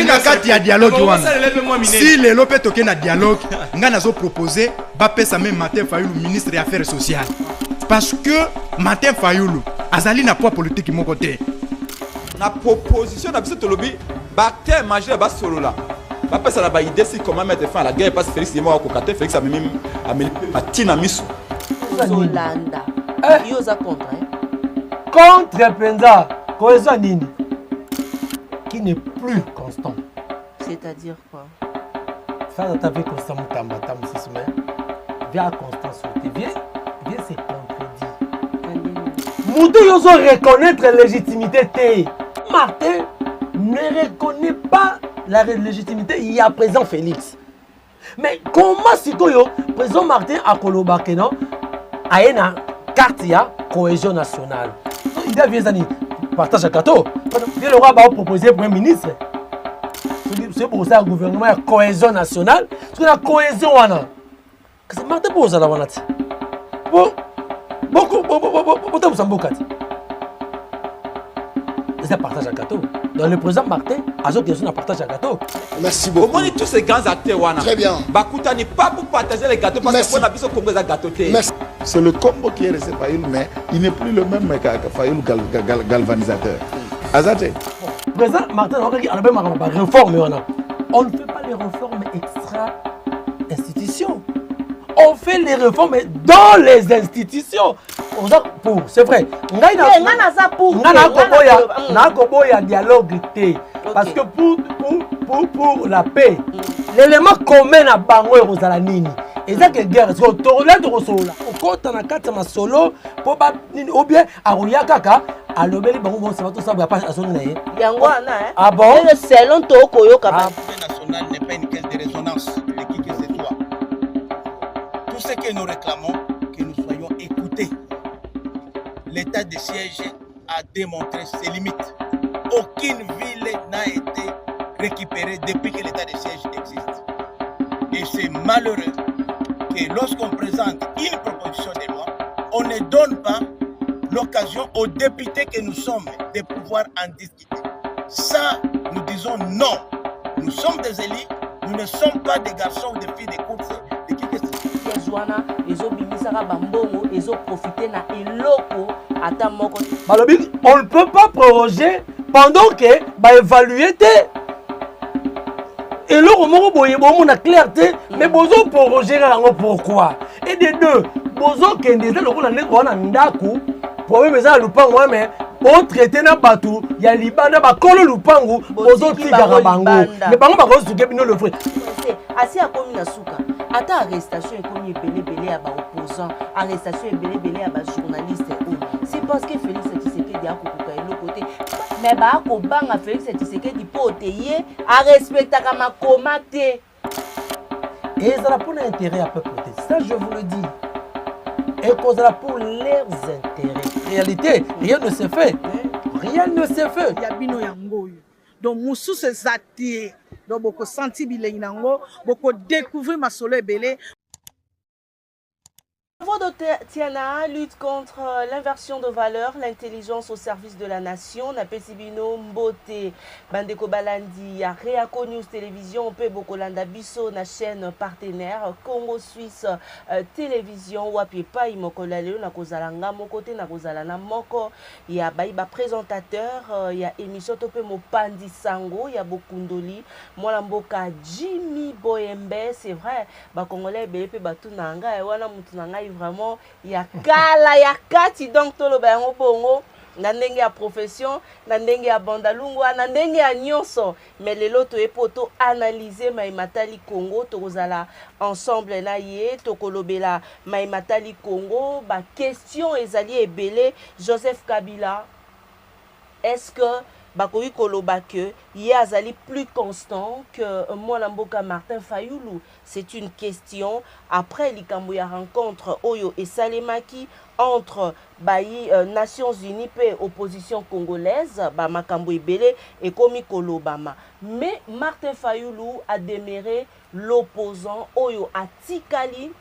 na kati ya dialogue wana si les lopé toke na dialogue nga nazo proposer ba pesa même Martin Fayulu ministre des affaires sociales parce que Martin Fayulu azali na poids politique moko te na proposition na biso tolobi bacteur majeur ba solo là ba pesa na ba idée si comment mettre fin à la guerre parce que Félix Yemo akokate Félix amemi matina miso Zolanda yoza contre Penza cohésion nini qui n'est plus constant. C'est-à-dire quoi? Ça ta vie constamment tamba si mais via constance viens c'est contredit. Moutou yozo reconnaître la légitimité T. Martin ne reconnaît pas la légitimité il y a présent Félix. Mais comment si yo président Martin a kolobake non aena carte ya cohésion nationale. Il y a bien années partage à gâteau. Bien le roi va proposer premier ministre. C'est pour ça le gouvernement a cohésion nationale. Parce que la cohésion wana. C'est Martin pour ça la wana. Beaucoup c'est partage à gâteau. Dans le président Martin, a question à partage à gâteau. Merci beaucoup. Au moins tous ces grands acteurs wana. Très bien. Bakuta n'est pas pour partager les gâteaux parce qu'on a besoin de Congo gâteau. Merci. C'est le combo qui est resté Fayulu, mais il n'est plus le même que Fayulu galvanisateur. Azate. Président Martin, on a réforme. On ne fait pas les réformes extra-institutions. On fait les réformes dans les institutions. C'est vrai. On a dialogue. Parce que pour la paix, l'élément commun à Bango et Rosalanini. Et ça que guerre, c'est que tu as solo. Quand tu as un solo, ou bien à Rouya Kaka, à l'obéli, bon, c'est pas tout ça, pas à son nez. Ah bon? Le salon Tokoyo Kapa. National n'est pas une caisse de résonance de qui que ce soit. Tout ce que nous réclamons, que nous soyons écoutés. L'état de siège a démontré ses limites. Aucune ville n'a été récupérée depuis que l'état de siège existe. Et c'est malheureux que lorsqu'on présente une proposition de loi, on ne donne pas l'occasion aux députés que nous sommes de pouvoir en discuter. Ça, nous disons non. Nous sommes des élus, nous ne sommes pas des garçons ou des filles de course. De qui que ce soit. On ne peut pas proroger pendant que va évaluer. Et là, on a clarté, mais besoin pour Roger pourquoi. Et des deux, besoin qu'il y ait des gens pour eux, mais ça, mais pour traiter na batou, il y a Libana, bakolo lupangu, besoin de Garabango. Mais par contre, on va se le frère. Asi a commis na souka. Ata arrestation est commis belé à ba opposant, arrestation est belé à ba journaliste. C'est parce que Félix Tshisekedi a kukuka et l'autre côté. Mais ba ko banga Félix Tshisekedi po teye a respecter kama komate. Et ça pour l'intérêt à peuple. Ça je vous le dis. Et cause là pour leurs intérêts. En réalité, rien ne se fait. Rien ne se fait. Yabino yango. Donc musu se zati. Donc beaucoup senti bilé nango, beaucoup découvrir ma soleil belé. Tiana lutte contre l'inversion de valeur, l'intelligence au service de la nation. Napesibino Mbote, Bandeko Balandi, Reaco News Télévision, on peut beaucoup landa biso na chaîne partenaire Congo Suisse Télévision. Wapi pa imokolale na kozalanga mokote na kozalana moko. Il y a baïba présentateur, il y a émission topé Mopandi Sango, il y a Bokundoli, Mwalamboka Jimmy Boyembe, c'est vrai. Ba Congolais belé batunanga et wana mutunanga vraiment il y a kala ya kati donc to lo bango bongo na ndenge ya profession na ndenge ya bandalungwa na ndenge ya nyonso mais lelo to epoto analyser Matali Congo to kozala ensemble na ye to kolobela Matali Congo ba question ezali ebele Joseph Kabila est-ce que Bakoui Koloba que Yazali plus constant que Mwalamboka Martin Fayulu. C'est une question. Après l'Ikambouya rencontre Oyo et Salemaki entre Nations Unies et opposition congolaise, Makambo Ibele et Komi Kolobama. Mais Martin Fayulu a déméré l'opposant Oyo Atikali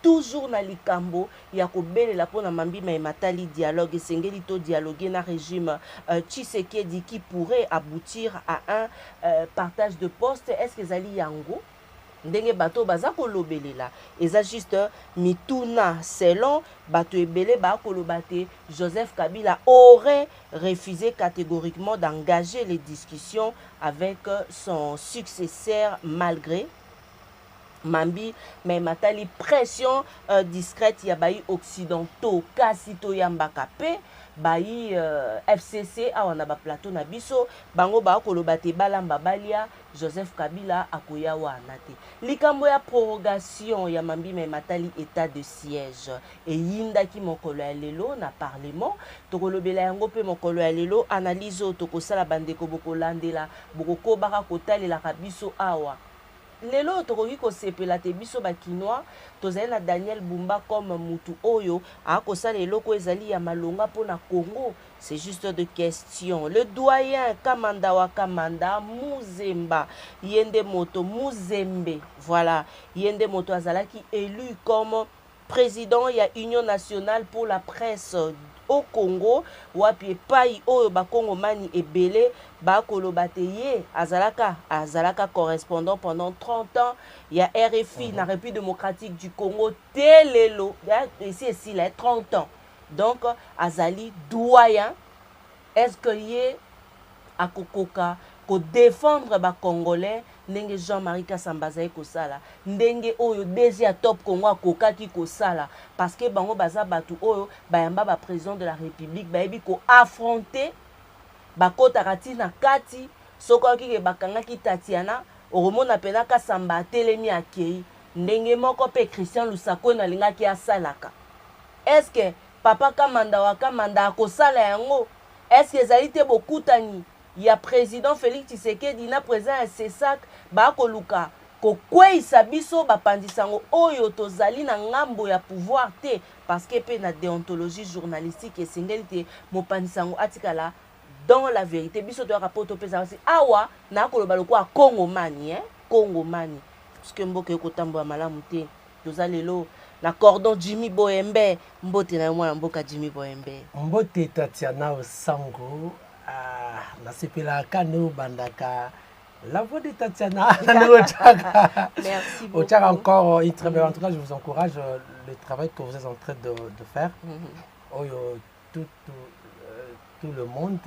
toujours na likambo ya kobelela mpona mambima ematali dialogue esengeli to dialoguer na régime Tshisekedi qui pourrait aboutir à un partage de poste. Est-ce que ezali yango ndenge bato baza kolobelela eza juste mituna selon bato ebele ba koloba te Joseph Kabila aurait refusé catégoriquement d'engager les discussions avec son successeur malgré Mambi mais matali pression discrète ya bayi occidentaux kasi to yambaka pe bayi FCC awa na ba plateau na biso bango ba koloba te balamba balia Joseph Kabila akoya wana te likambo ya prorogation ya Mambi mais matali état de siège et yindaki mokolo ya lelo na parlement tokolobela yango pe mokolo ya lelo analyse tokosala bandeko bokolandela bokokobaka kotalela biso awa lelo tokoki kosepela te biso bakinois tozali na Daniel Bumba comme mutu oyo akosala eloko ezali ya malonga mpona Congo. C'est juste de questions. Le doyen Kamanda wa Kamanda Muzemba Yende Moto Muzembe, voilà, Yende Moto azalaki élu comme président ya Union nationale pour la presse au Congo wapi pai oyo ba Congo mani ebele ba kolobate ye azalaka correspondant pendant 30 ans ya RFI na République démocratique du Congo telelo ici là 30 ans donc azali doyen. Est-ce que ye akokoka ko défendre ba Congolais ndenge Jean-Marie Kassambaza ekosala ndenge oyo DG ya Top Congo akokaki kosala parce que bango baza batu oyo bayamba ba président de la République bayebi ko affronter bakota kati na kati sokoki ke bakangaki Tatiana oromona pena Kassamba telemi akei ndenge moko pe Christian Lusako na lingaki asalaka. Est-ce que papa Kamanda wa Kamanda akosala yango? Est-ce que ezali te bokutani ya président Félix Tshisekedi na président ya CESAC ba koluka ko kweisa biso bapandisango oyo tozali na ngambo ya pouvoir te parce que pe na déontologie journalistique esengeli te mopandisango atikala dans la vérité biso to rapport to pesa awa na koloba lokwa Congo mani Congo mani parce que mboka ekotambo ya malamu te tozalelo na cordon Jimmy Boembe mbote na mwana mboka Jimmy Boembe mbote Tatiana Osango na sepela kano bandaka la voix de Tatiana. Merci beaucoup. Ochaka encore une très belle. En tout cas, je vous encourage le travail que vous êtes en train de faire. Tout le monde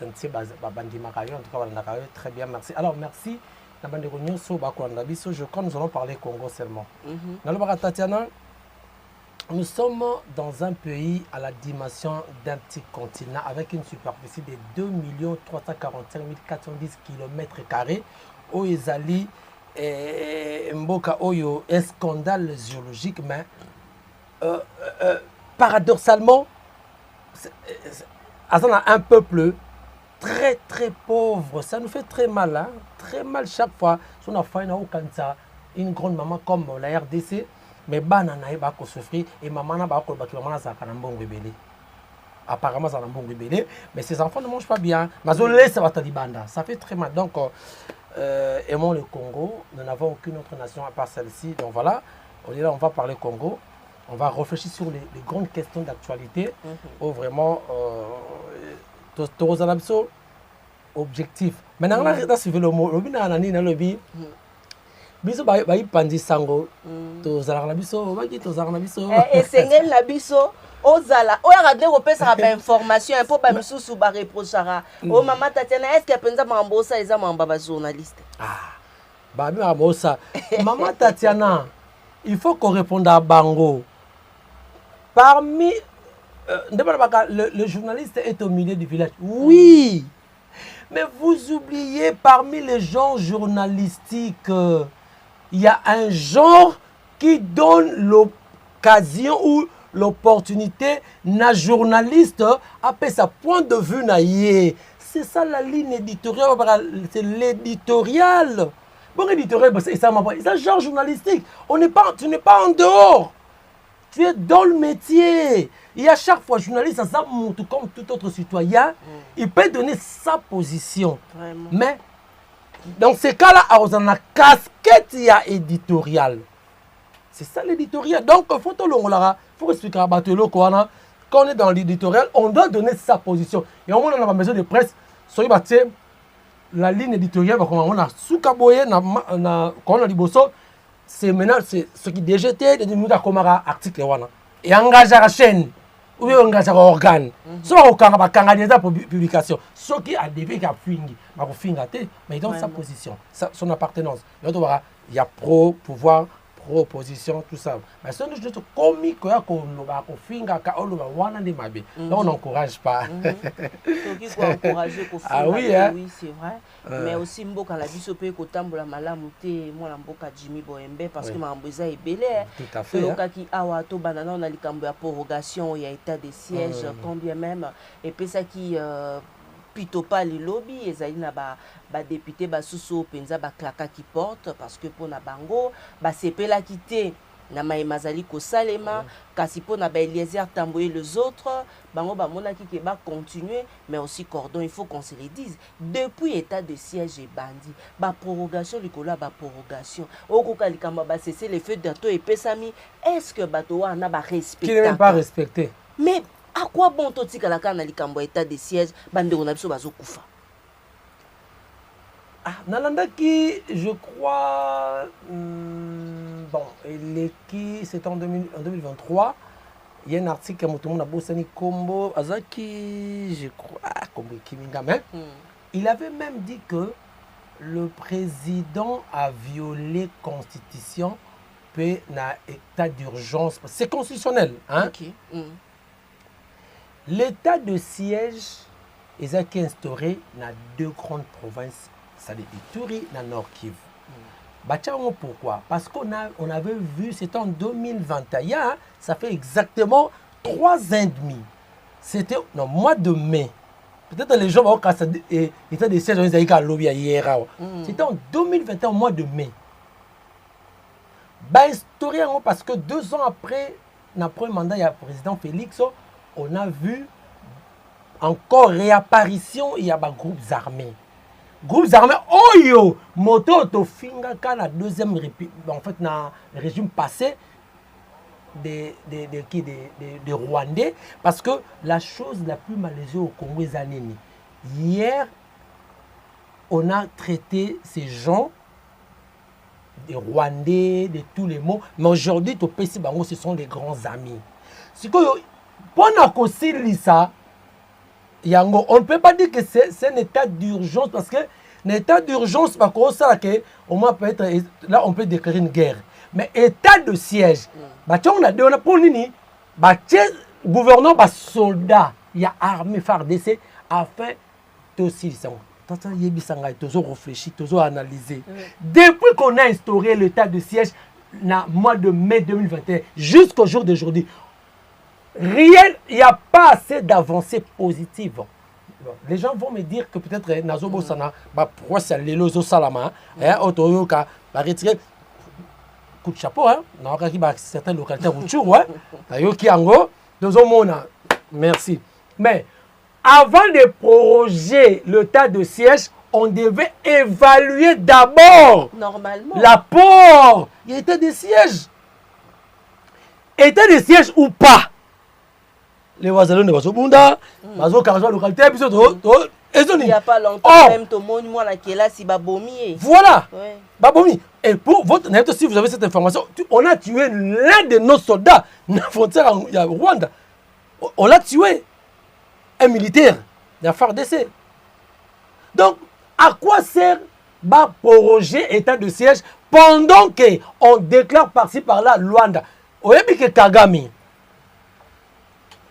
entier bandi makayo en tout cas bandaka très bien, merci. Alors merci na bandi konyo so ba ko ndabiso je crois nous allons parler Congo seulement. Nalobaka Tatiana, nous sommes dans un pays à la dimension d'un petit continent avec une superficie de 2 345 410 km². Oezali Mboka Oyo, un scandale géologique, mais paradoxalement, on a un peuple très très pauvre. Ça nous fait très mal, hein? Très mal chaque fois. Si on a fait une grande maman comme la RDC, mais banana ba ko souffrir et maman na ba ko ba maman za kana mbongo belé. Apparemment ça na mbongo belé, mais ces enfants ne mangent pas bien. Mazo laisse ba talibanda, ça fait très mal. Donc aimons le Congo, nous n'avons aucune autre nation à part celle-ci. Donc voilà, on est là, on va parler Congo. On va réfléchir sur les grandes questions d'actualité où vraiment Torozanabso objectif. Maintenant on a suivi le mot, le nani na lobby. Biso ba pandi sango to zala na biso baki to zala na biso esengeli na biso ozala oya radle ko pesa ba information un peu ba misusu ba reprochara o mama Tatiana, est-ce que penza mambo ça eza mamba ba journaliste ba mi mambo ça maman Tatiana, il faut qu'on réponde à Bango. Parmi le journaliste est au milieu du village, oui, mais vous oubliez parmi les genres journalistiques il y a un genre qui donne l'occasion ou l'opportunité na journaliste après sa point de vue naïe. C'est ça la ligne éditoriale, c'est l'éditorial. Bon éditorial, c'est ça un genre journalistique. Tu n'es pas en dehors. Tu es dans le métier. Et à chaque fois, journaliste, ça montre comme tout autre citoyen, il peut donner sa position. Vraiment. Mais dans ces cas-là, on a casquette éditoriale. C'est ça l'éditorial. Donc, il faut expliquer à Batelo quand on est dans l'éditorial, on doit donner sa position. Et au moins, dans la maison de presse, la ligne éditoriale, on a Soukaboye, quand on a Liboso, c'est maintenant ce qui DGT, nous avons un article. Et engage la chaîne, ou engage l'organe. Soit on a des publications. Ce qui a des gens qui ont fait, mais ils ont sa position, son appartenance. Il y a pro-pouvoir, pro-opposition, tout ça. Mais ce n'est juste comique qu'on on n'encourage pas. Ah oui, hein? Oui, c'est vrai. Mais aussi, quand la vie se peut qu'autant la malamouté, moi, la Jimmy Boembe, parce que ma mbouza est belle. Tout à fait. Quand il y a banana, on a les cambios à prorogation, il y a état de siège, quand bien même. Et puis ça qui plutôt pas les lobbies, et ça y a député, sous penza, klaka qui porte, parce que pour na bango, c'est pas la quitter. Na maïmazali ko salema kasi po na ba Eliezer Tamboye les autres bango ba mona ki ba continuer mais aussi cordon il faut qu'on se le dise depuis état de siège et bandit ba prorogation likola ba prorogation okoka likamba ba cesser les feux d'anto et pesami est-ce que bato wana ba respecter qui n'est même pas respecté mais à quoi bon to tika la kana likambo état de siège bande on a biso bazo kufa. Nalanda qui, je crois, bon, c'est en 2023, il y a un article qui a Bosani Kombo, Azaki, je crois, Kombo Kimingame. Il avait même dit que le président a violé la constitution puis na état d'urgence. C'est constitutionnel. Hein? Okay. L'état de siège est instauré dans 2 grandes provinces. Ça veut dire Ituri et Nord Kivu. Pourquoi? Parce qu'on avait vu, c'était en 2021, ça fait exactement 3 ans et demi. C'était au mois de mai. Peut-être les gens vont casser l'état de siège, c'était en 2021, au mois de mai. Parce que 2 ans après, dans le premier mandat, il y a le président Félix, on a vu encore réapparition, il y a des groupes armés. Groupes armés, oyo, moto to finga la deuxième république, en fait, dans le régime passé des Rwandais, parce que la chose la plus malaisée au Congo est Zanini. Hier, on a traité ces gens, des Rwandais, de tous les mots, mais aujourd'hui, au PC Bango, ce sont les grands amis. C'est que, pendant qu'on s'il ça, Yango, on ne peut pas dire que c'est un état d'urgence parce que l'état d'urgence, on peut déclarer une guerre. Mais état de siège, on a pour nini, gouverneur, soldat, il y a armée FARDC afin aussi réfléchir, analyser. Depuis qu'on a instauré l'état de siège, dans le mois de mai 2021, jusqu'au jour d'aujourd'hui, rien, il n'y a pas assez d'avancées positives. Les gens vont me dire que peut-être Nazobo Sana, pourquoi c'est l'élozo Salama, Otoyoka, va retirer coup de chapeau, certaines localités Rouchou, Tayoki Ango, merci. Mais avant de proroger l'état de siège, on devait évaluer d'abord l'apport. Il y a état de siège. État de siège ou pas? Les voisins ne vont pas localité, il n'y a pas longtemps, même tout le monde, moi, qui est là, si Babomi. Voilà, Babomi. Et pour votre net, si vous avez cette information, on a tué l'un de nos soldats dans la frontière à Rwanda. On l'a tué, un militaire, de la FARDC. Donc, à quoi sert de proroger l'état de siège pendant qu'on déclare par-ci par-là Rwanda? Vous savez que Kagame,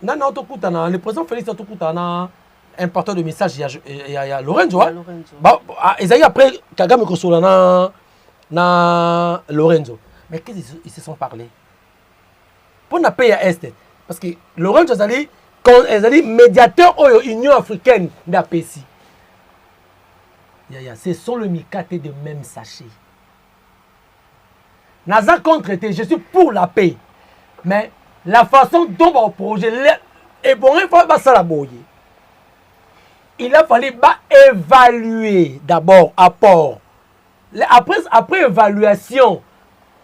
le président Félix a un porteur de message, il y a Lorenzo. Ils après Kagame Kosola na Lorenzo. Mais qu'est-ce qu'ils se sont parlé? Pour ne pas Est. Parce que Lorenzo a dit médiateur de l'Union africaine d'APC. Ce sont le Mikate de même sachet. Naza contre-été, je suis pour la paix. Mais la façon dont on projet est bon, il a fallu évaluer d'abord apport. Après évaluation,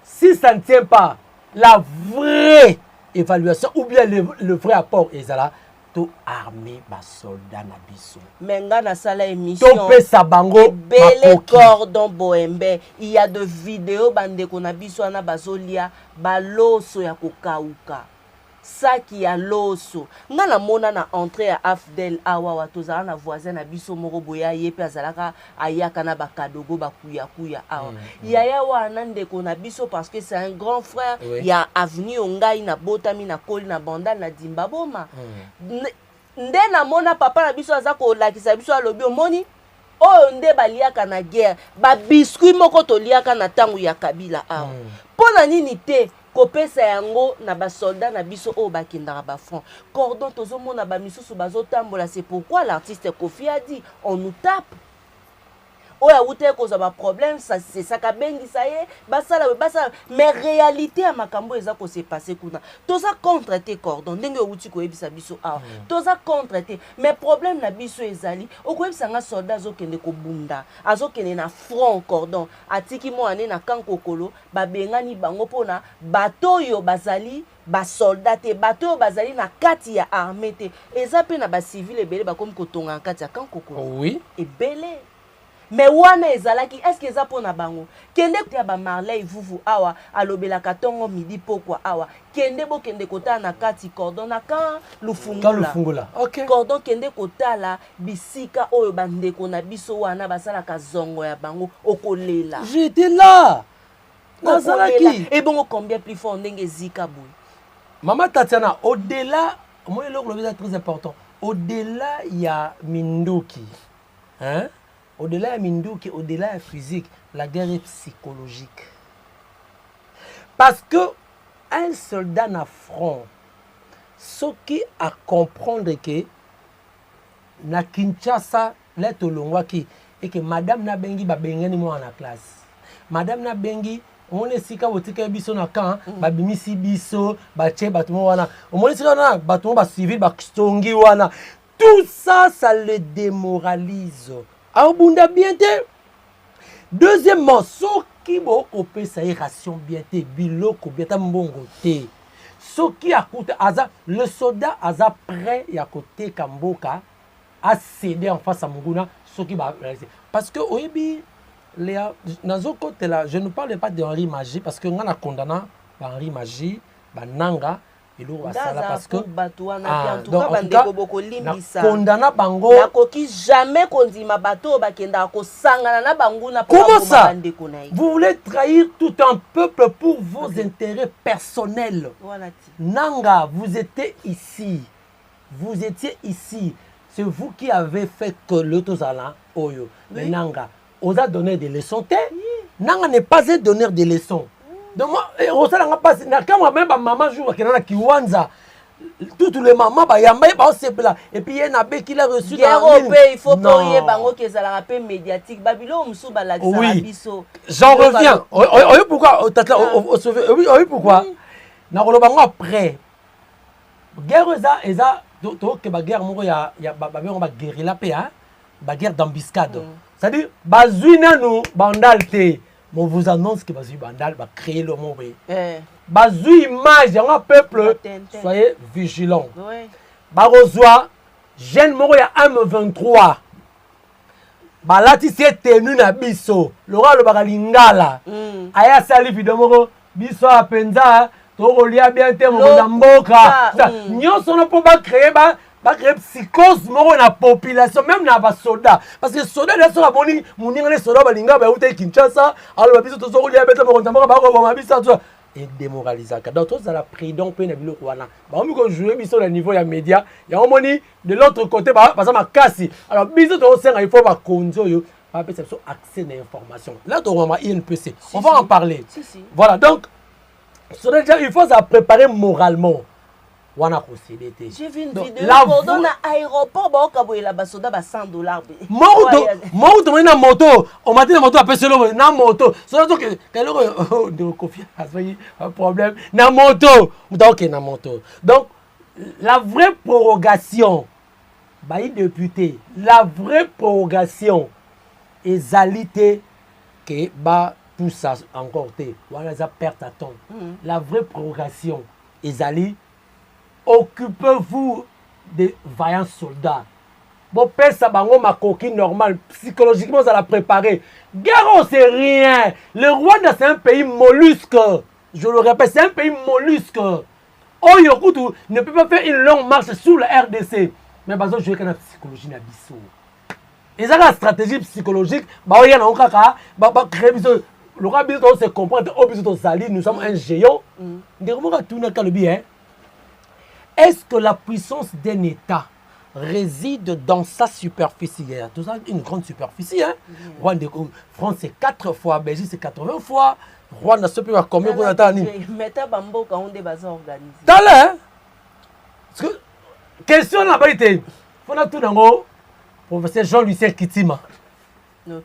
si ça ne tient pas, la vraie évaluation ou bien le vrai apport ezala to armée ba soldat na biso. Menga na sala émission. To pesa bango Bele cordon boembe. Il y a de vidéos bande ko na biso na bazolia baloso ya kokauka. Saki ya loso. Nga na mona na entrée ya Afdel awa watozala na voisin na biso moko boya yepe azalaka ayaka na bakadogo bakuya kuya awa. Yaya wana ndeko na biso parce que c'est un grand frère. Il y a avenue Ongai na botami na koli na bandal na Dimbaboma. Nde na mona papa na biso azako lakisa biso alobi omoni oyo nde baliaka na guerre ba biscuit moko toliaka na tangu ya Kabila awa. Pona nini te kopesa yango na ba soldat na biso o bakindaka ba front cordon tozomona ba misusu bazotambola. C'est pourquoi l'artiste Kofi a dit on nous tape. Oya ute koza ba problème ça c'est ça ka bengi ça y basala mais réalité à makambo eza ko se passer kuna toza contre te cordon ndenge uti ko ebisa biso awa toza contre te mais problème na biso ezali okoyebisa nga soldat azokende ko bunda azokende na front cordon atiki mo ane na kankokolo babengani bango pona batoyo bazali ba soldat te bato bazali na kati ya armée te eza pe na ba civil ebele bakomi kotonga kati ya kankokolo. Oui ebele. Mais wana ezalaki est-ce que eza pona bango kende ya ba Marley vuvu awa alobela katongo midi pokwa awa kende bo kende kota na kati cordon na kan lufungula. OK cordon kende kotala bisika oyo bandeko na biso wana basala ka zongo ya bango okolela. J'étais là. Nazalaki. Et bon combien plus fort ndenge zika boy. Maman Tatiana, au-delà, moi le est très important. Au-delà il y a Minduki. Hein? Au-delà de Minduki, au-delà de physique, la guerre est psychologique. Parce que un soldat na front, ce qui a comprendre que na Kinshasa, les Tolongwaki, et que Madame Nabengi ba bengani moi en classe. Madame Nabengi, on est sika wotika biso na kan, ba bimisi biso, ba che batumo wana. On est sika na batumo ba civil ba stongi wana. Tout ça, ça le démoralise. Abunda bien te. Deuxièmement, ce qui va couper sa ration bien te, biloko bien te mbongo te. Ce qui a coûté, le soldat a prêt à côté Kamboka à céder en face à Muguna, ce qui va réaliser. Parce que oyebi dans ce côté là, je ne parle pas d'Henri Magie parce que on a condamné Henri Magie, Nanga. Parce que jamais comment ça vous voulez trahir tout un peuple pour vos intérêts personnels. Nanga, vous étiez ici, c'est vous qui avez fait que le Tozala Oyo. Mais Nanga, on a donné des leçons. Nanga n'est pas un donneur de leçons. Donc moi, Rosala n'a pas quand même maman joue qui na Kiwanza. Toutes les mamans ba yamba ba sepela et puis il y en a qui l'a reçu dans il faut payer bango que ça la rappel médiatique babilo musu ba la biso. J'en reviens. Pourquoi oui pourquoi na rolo bango après guerre eza to que ba guerre moko ya ba guerrilla pe hein ba guerre d'embuscade. C'est-à-dire bazuina nous bandalté. On vous annonce que Bazui Bandal va créer le mot. Bazui image, un peuple, soyez vigilants. Barozwa, jeune moro ya M23. Balati c'est tenu na biso. Laura le bagalingala. Aya sali video moro biso apenza. Toro lia bien te mo mboka. Nyonso no po ba créer ba créer psychose moro na population même na ba soda parce que soda là sont aboni muninga les soda balinga ba uta Kinshasa alors ba biso to zo lia beta mo nzamba ba ko ba biso to et démoralisaka donc ça la prudent pe na biloko wana ba mi ko jouer biso na niveau ya média ya omoni de l'autre côté ba ça ma kasi alors biso to senga il faut ba konzo yo ba pe ça accès à l'information là to ma INPC on va en parler voilà donc il faut ça préparer moralement. J'ai vu une vidéo pendant l'aéroport, la basoda ba $100. Moto na moto, on m'a dit la moto a passé le na moto. Surtout que de confiance, pas problème. Na moto, donc na moto. Donc la vraie prorogation, baï député, la vraie prorogation est alité que ba tout ça encore voilà ça perte à temps. La vraie progression ezali occupez-vous des vaillants soldats. Bon pesa bango makoki normal psychologiquement ça l'a préparé. Guerre c'est rien. Le Rwanda c'est un pays mollusque. Je le répète, c'est un pays mollusque. Oyokutu ne peut pas faire une longue marche sur la RDC. Mais parce que je veux la psychologie na biso. Et ça la stratégie psychologique, bah il y a un kaka, bah créer biso. Le roi biso se comprendre au biso sali, nous sommes un géant. Est-ce que la puissance d'un État réside dans sa superficie? Tout ça, une grande superficie. Hein? France, c'est 4 fois, Belgique, c'est 80 fois. Rwanda, ce pays, combien qu'on attend? Mais tu as organisé. T'as l'air? Question là-bas, il faut tout dans le professeur Jean-Lucien Kitima. Ok.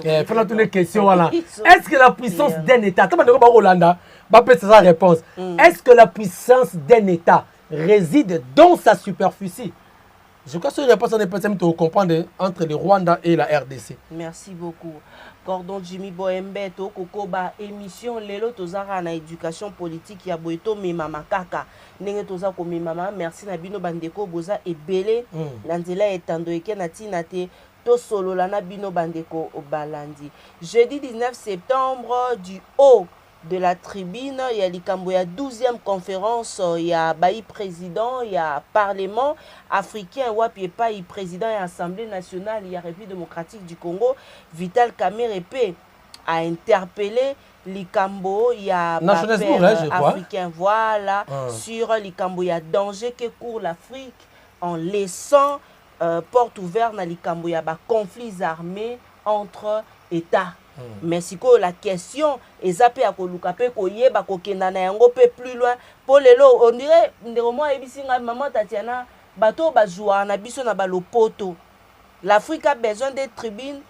Il faut toutes les questions. Voilà. Est-ce que la puissance d'un État, sa réponse. Est-ce que la puissance d'un État réside dans sa superficie? Je crois que c'est une réponse à comprendre entre le Rwanda et la RDC. Merci beaucoup. Cordon Jimmy Boembeto, Kokoba, émission Lelo Tozara na éducation politique ya Boeto Mimama Kaka. Nenge Toza ko Mimama, merci Nabino Bandeko Boza et Belé. Nandela etando eke natina te to solo la Nabino Bandeko Obalandi. Jeudi 19 septembre du haut de la tribune, il y a l'Ikambo, il y a 12e conférence, il y a Baï président, il y a Parlement africain, Wapi Paï président et Assemblée nationale, il y a République démocratique du Congo, Vital Kamerhe a interpellé l'Ikambo, il y a africain, voilà, sur l'Ikambo, il y a danger que court l'Afrique en laissant porte ouverte dans l'Ikambo, il y a conflits armés entre États. Mais si la question est zappé à koluka pe koyeba kokenda na yango pe plus loin pour lelo on dirait ndemo ebisinga maman Tatiana bato bazwa na biso na balopoto. L'Afrique a besoin de tribunes,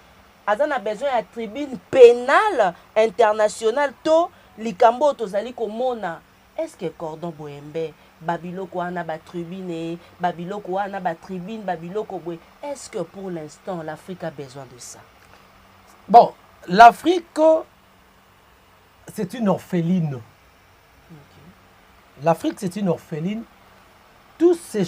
a besoin de tribune pénale internationale to likambo tozali komona. Est-ce que Cordon Boembe Babiloko wana ba tribune, Babiloko wana ba tribune, Babiloko boy. Est-ce que pour l'instant l'Afrique a besoin de ça? Bon, l'Afrique, c'est une orpheline. Okay. L'Afrique, c'est une orpheline. Toutes ces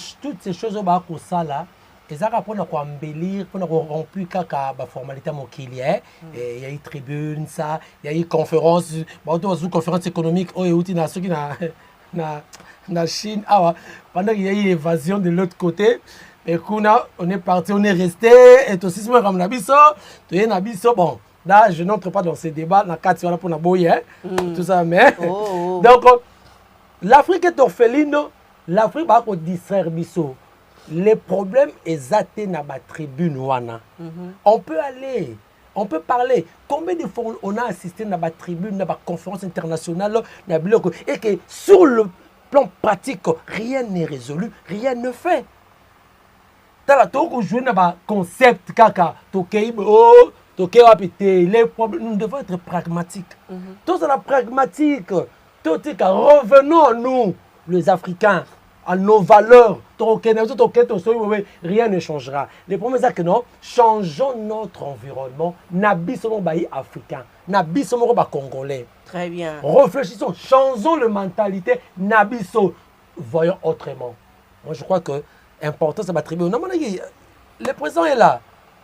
choses au ça là, ils ont pour embellir, pour remplir la formalité il y a eu tribune, ça, il y a eu conférence, conférence économique, na Chine, pendant qu'il y a eu l'évasion de l'autre côté. Et on est parti, on est resté, et tout ça, comme Nabiso, bon. Là, je n'entre pas dans ces débats, tout ça, mais. Donc, l'Afrique est orpheline, l'Afrique va distraire biso. Les problèmes est dans la tribune. On peut aller, on peut parler. Combien de fois on a assisté dans la tribune, dans la conférence internationale, et que sur le plan pratique, rien n'est résolu, rien ne fait. Concept kaka, les problèmes, nous devons être pragmatiques. Tout ça, la pragmatique. Revenons à nous, les Africains, à nos valeurs. Rien ne changera. Le problème, c'est que non, changeons notre environnement. N'habissons pas africain, n'habissons pas congolais. Très bien. Réfléchissons, changeons la mentalité. N'habissons, voyons autrement. Moi, je crois que important, c'est ma tribu. Non, le président est là.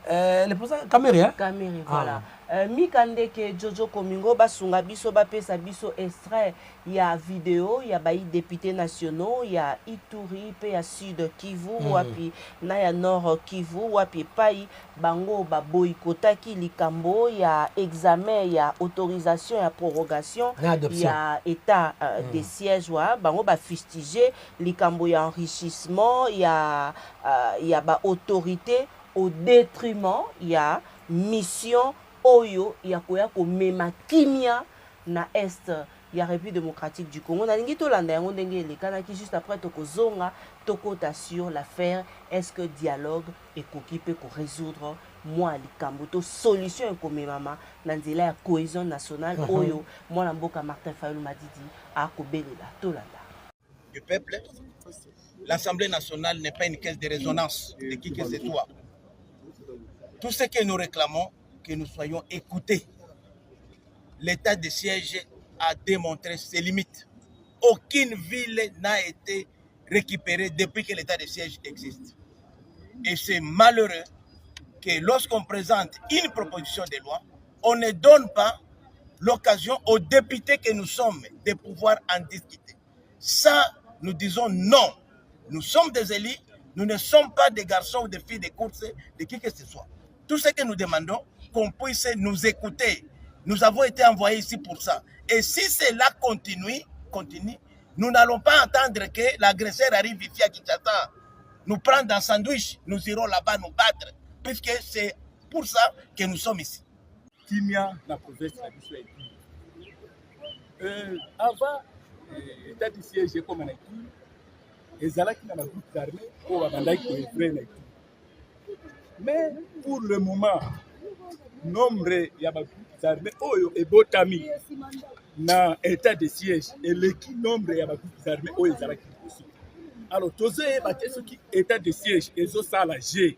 Le président Kamerhe, hein? Kamerhe, voilà. Mikandeke Jojo Komingo basunga biso bapesa biso extrait, il y a vidéo, il y a baï députés nationaux, il y a Ituri, il y a Sud Kivu, wapi na ya Nord Kivu, wapi pai bango ba boycotaki likambo, il y a examen, il y a autorisation, il y a prorogation, il y a état des sièges, bango ba fustigé likambo, il y a enrichissement, il y a ba autorité au détriment, il y a mission Oyo, il y a quoi mema kimia na est, il y a République démocratique du Congo. Na lingi to landa yango ndenge le kanaki juste après toko zonga toko sur l'affaire. Est-ce que dialogue est occupé pour résoudre moi likambo to solution ko mema na nzela ya cohésion nationale Oyo moi la mboka Martin Fayulu Madidi a ko belela to landa. Du peuple, l'Assemblée nationale n'est pas une caisse de résonance de qui que c'est toi. Tout ce que nous réclamons, que nous soyons écoutés. l'état de siège a démontré ses limites. Aucune ville n'a été récupérée depuis que l'état de siège existe. Et c'est malheureux que lorsqu'on présente une proposition de loi, on ne donne pas l'occasion aux députés que nous sommes de pouvoir en discuter. Ça, nous disons non. Nous sommes des élus, nous ne sommes pas des garçons ou des filles de course de qui que ce soit. Tout ce que nous demandons, qu'on puisse nous écouter. Nous avons été envoyés ici pour ça. Et si cela continue, nous n'allons pas attendre que l'agresseur arrive ici à Kinshasa, nous prendre dans sandwich, nous irons là-bas nous battre, puisque c'est pour ça que nous sommes ici. Kimia na province la biso ya Ituri. Avant l'état de siège comme na Ituri, ezalaki na groupe armé pour abandaki ko evre na Ituri. Mais pour le moment, nombre ya ba groupes armés oyo ebotami na état de siège eleki nombre ya ba groupes armés oyo ezalaki liboso. Alors tozoyeba te soki état de siège ezosala G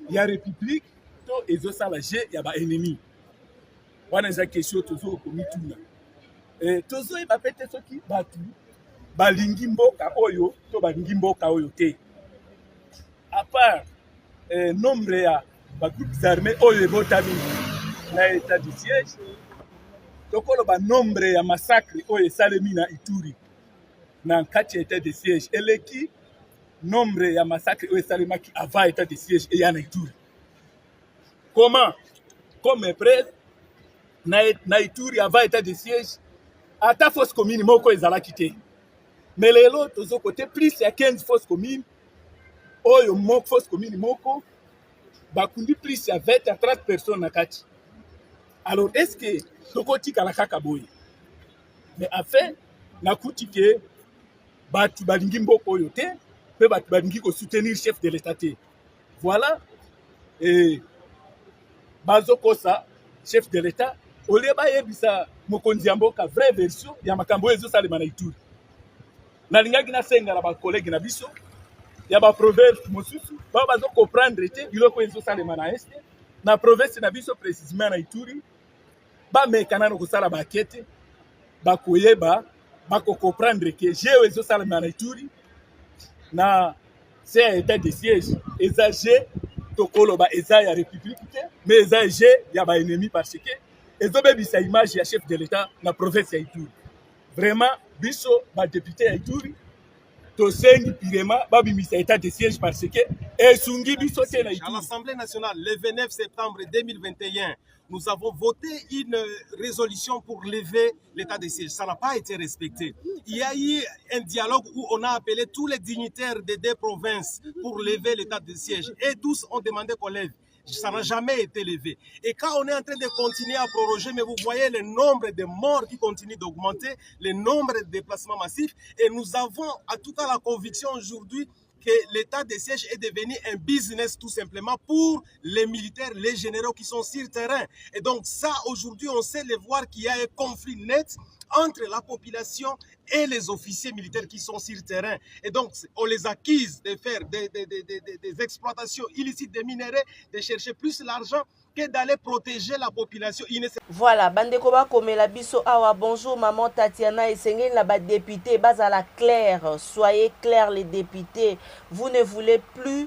ya république to ezosala G ya ba ennemi. Wana eza question tozo komituna. Tozoyeba pe te soki batu balingi mboka oyo to balingi mboka oyo te. À part nombre ya ba groupes armés oyo ebotami na état de siège, tokoloba nombre ya massacre oyo esalemi na Ituri na kati ya état de siège eleki nombre ya massacre oyo esalemaki avant état de siège eya na Ituri. Comment? Comme preuve, na Ituri avant état de siège, ata fosse commune moko ezalaki te. Mais lelo tozo côté plus ya 15 fosses communes oyo moko fosse commune moko bakundi plus ya 20 à 30 personnes na kati. Alors est-ce que tokotika la kaka boye? Mais enfin nakuti ke batu balingi mboko oyo te pe batu balingi ko soutenir chef de l'état te. Voilà et bazo kosa chef de l'état oleba yebisa mokonzi ya mboka vraie version ya makambo ezo salema na Ituri. Na lingaki na senga na ba collègue na biso ya ba province mosusu ba bazo comprendre te biloko ezo salema na este na province na biso précisément na Ituri ba mekana no kosala ba kete ba koyeba ba ko comprendre que jeu ezo salema na Ituri na c'est état de siège exagé tokoloba eza ya république te mais exagé ya ba ennemi parce que ezobebisa image ya chef de l'état na province ya Ituri. Vraiment biso ba député ya Ituri tosengi pirema babimisa état de siège parce que esungi biso te na Ituri. À l'Assemblée nationale le 29 septembre 2021, nous avons voté une résolution pour lever l'état de siège. Ça n'a pas été respecté. Il y a eu un dialogue où on a appelé tous les dignitaires des deux provinces pour lever l'état de siège. Et tous ont demandé qu'on lève. Ça n'a jamais été levé. Et quand on est en train de continuer à proroger, mais vous voyez le nombre de morts qui continue d'augmenter, le nombre de déplacements massifs, et nous avons en tout cas la conviction aujourd'hui que l'état de siège est devenu un business tout simplement pour les militaires, les généraux qui sont sur terrain. Et donc ça, aujourd'hui, on sait le voir qu'il y a un conflit net entre la population et les officiers militaires qui sont sur terrain. Et donc, on les accuse de faire des exploitations illicites de minerais, de chercher plus l'argent que d'aller protéger la population. Voilà, bandeko ba komela biso awa. Bonjour maman Tatiana Esengeli na ba député bazala clair, soyez clairs les députés. Vous ne voulez plus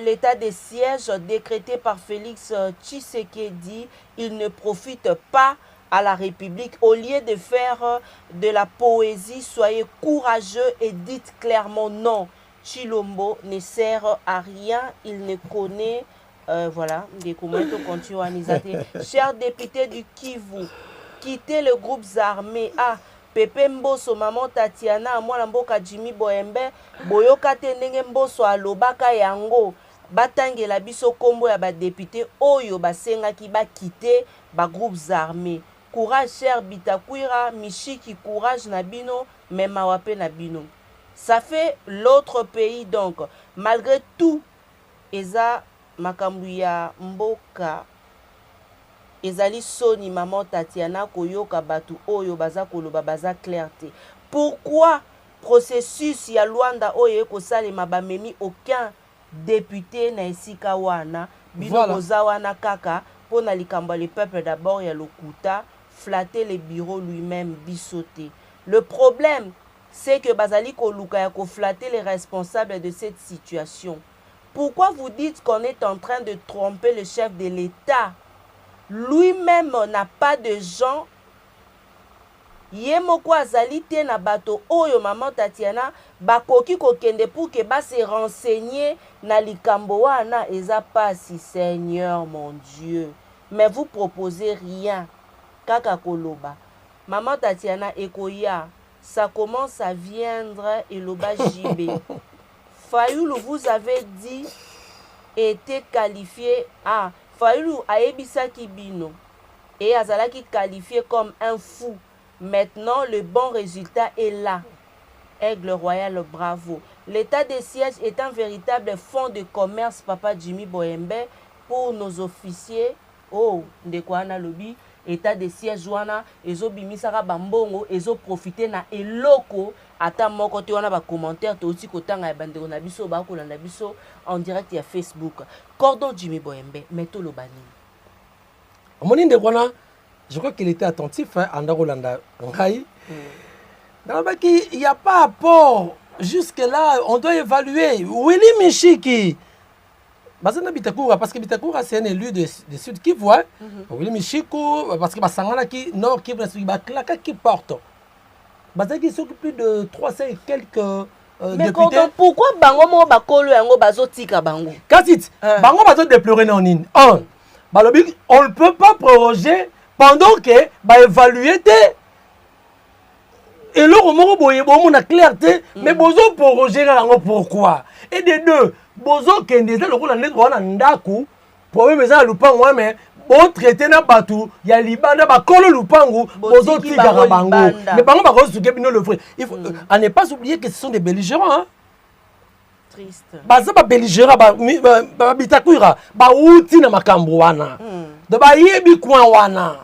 l'état de siège décrété par Félix Tshisekedi. Il ne profite pas à la République. Au lieu de faire de la poésie, soyez courageux et dites clairement non. Chilombo ne sert à rien, il ne connaît voilà, des commentaires continuent. Chers députés du Kivu, quittez le groupe armé. Ah, Pepe Mboso, maman Tatiana, moi Mboka Jimmy Boembe, Boyoka Tenenge Mboso alobaka yango, batangela biso kombo ya ba député oyo basenga ki ba quitter ba groupes armés. Courage cher Bitakwira, Michiki, courage Nabino, même Mawape Nabino. Ça fait l'autre pays donc, malgré tout, Eza Makambuya Mboka, Ezali Soni, maman Tatiana, Koyoka Batu, Oyo, Baza Koloba, Baza Clarté. Pourquoi processus ya Luanda Oye Kosale Mabamemi aucun député na esika wana, Bino Koza wana kaka, pona likamba le peuple d'abord ya lokuta, flatter le bureau lui-même, bisoté. Le problème, c'est que Bazali Koluka a flatté les responsables de cette situation. Pourquoi vous dites qu'on est en train de tromper le chef de l'État? Lui-même n'a pas de gens. Yemoko azali te na bato oyo maman Tatiana bakoki kokende pour que ba se renseigner na likambo wana eza pasi, Seigneur mon Dieu. Mais vous proposez rien. Kaka koloba. Maman Tatiana ekoya, ça commence à viendre et loba JB. Fayoulou, vous avez dit, était qualifié. Ah, Fayoulou a ebisa kibino. Et azalaki qualifié comme un fou. Maintenant, le bon résultat est là. Aigle Royal, bravo. L'état de siège est un véritable fonds de commerce, Papa Jimmy Boyembe, pour nos officiers. Oh, de quoi on a lobby. État de siège wana, ezo bimisaka bambongo, ezo profiter na eloko. Ata moko te wana ba commentaire to aussi kotanga ya bandeko na biso ba ko na biso en direct ya Facebook. Cordon Jimmy Boyembe, meto lo bani. Omoni de kwana, je crois qu'il était attentif hein, en Rolanda Ngai. Il n'y a pas apport. Jusque-là, on doit évaluer. Willy Michiki. Parce que Bitakura, c'est un élu de Sud qui voit. Willy Michikou, parce que Basangana qui Nord qui qui porte. Parce qu'il s'occupe plus de 300 et quelques mais députés. Pourquoi Bango mo bakolo yango bazotika bango? Katit, Bango bazo déplorer non in. On ne peut pas proroger pendant que va évaluer et là on a clarté mais bozo proroger pourquoi et des deux bozo kende le rôle en droit ndaku pour même ça lupango mais bon traiter na batu ya libanda ba kolo lupango bozo tigara bango mais bango ba ko suke bino le vrai il faut à ne pas oublier que ce sont des belligérants hein. Triste. Baza ba belligérants ba Bitakura ba uti na makambo wana de ba yebi kwa wana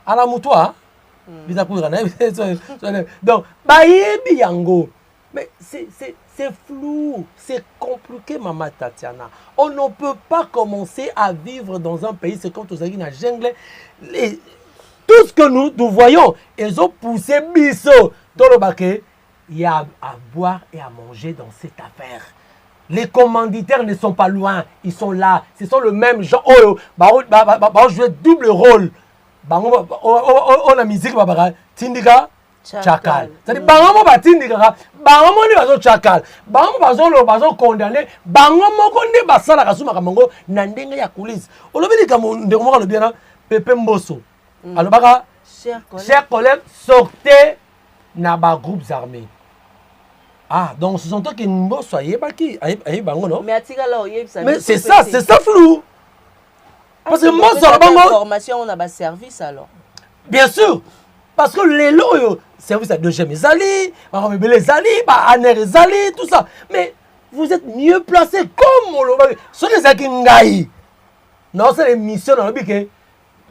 ala mutwa Bitakura na donc ba yebi yango mais c'est flou, c'est compliqué, Maman Tatiana. On ne peut pas commencer à vivre dans un pays, c'est comme tous les gens jungle. Tout ce que nous voyons, ils ont poussé biso dans le baquet. Il y a à boire et à manger dans cette affaire. Les commanditaires ne sont pas loin, ils sont là. Ce sont le même genre. On joue double rôle. On a musique, Tindika. Chakal. C'est-à-dire, bango batindika, bango ni bazo chakal, bango bazo condamné, bango moko ne basala kasuma kamongo na ndenge ya coulisse. Olobi kamo ndeko moko lobi na Pepe Mbosso. Alobaka chers collègues, sortez na ba groupes armés. Ah, donc ce sont toi qui Mbosso ayebaki bango non? Mais atika là oyebisa. Mais c'est ça flou. Parce que Mbosso bango formation on a ba service alors. Bien sûr. Parce que les loyaux, service à deux gemmes Zali, Zali, Aner Zali, tout ça. Mais vous êtes mieux placés comme on le ce sont les Akingaï. Non, c'est les missions dans le biquet.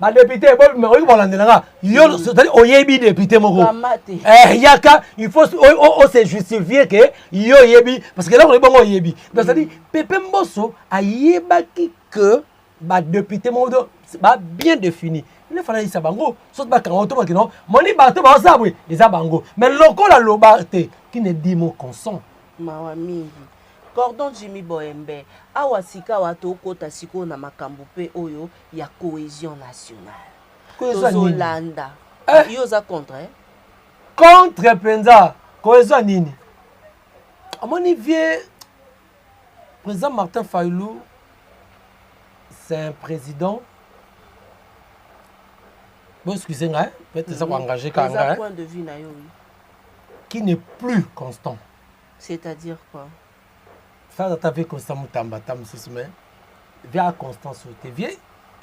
Ma député, c'est-à-dire, Oyebi député Moko. Yaka, il faut se justifier que Yoyebi, parce que là, on est bon Oyebi. C'est-à-dire, Pepe Mbosso a yebaki que ma député Moko bien défini. Il fallait dire ça bango, sauf pas quand on tombe non, moni bateau ba ça oui, les bango. Mais local la lobate qui ne dit mot consent. Mawa mingi. Cordon Jimmy Boyembe, awasika wato kota siko na makambo pe oyo ya cohésion nationale. Tozolanda. Yoza contre hein? Contre penza, cohésion nini? Amoni vie président Martin Fayoulou, c'est un président. Bon, excusez-moi, peut-être ça va engager quand même. Point de vue qui n'est plus constant. C'est-à-dire quoi? Faire ta vie constant, Moutamba, Tam Sisme, via constance, viens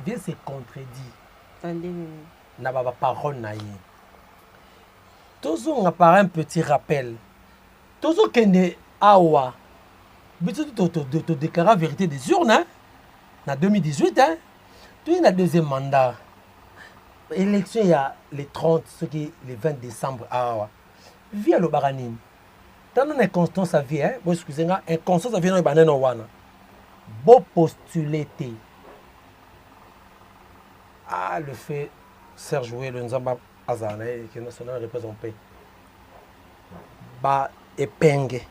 se contredit. N'a pas parole naïe. Tous on a par un petit rappel. Tous on connaît Awa. Mais tu te déclarer la vérité des urnes, hein? En 2018, hein? Tu as le deuxième mandat. Élection il y a les 30, ce qui est le 20 décembre à via le baranine. Dans une inconstance à vie, hein, bon excusez-moi, inconstance à vie dans le banan wana. Beau postuler. Ah le fait Serge Oué, le Nzamba Azana, qui est national représenté. Ba épingue.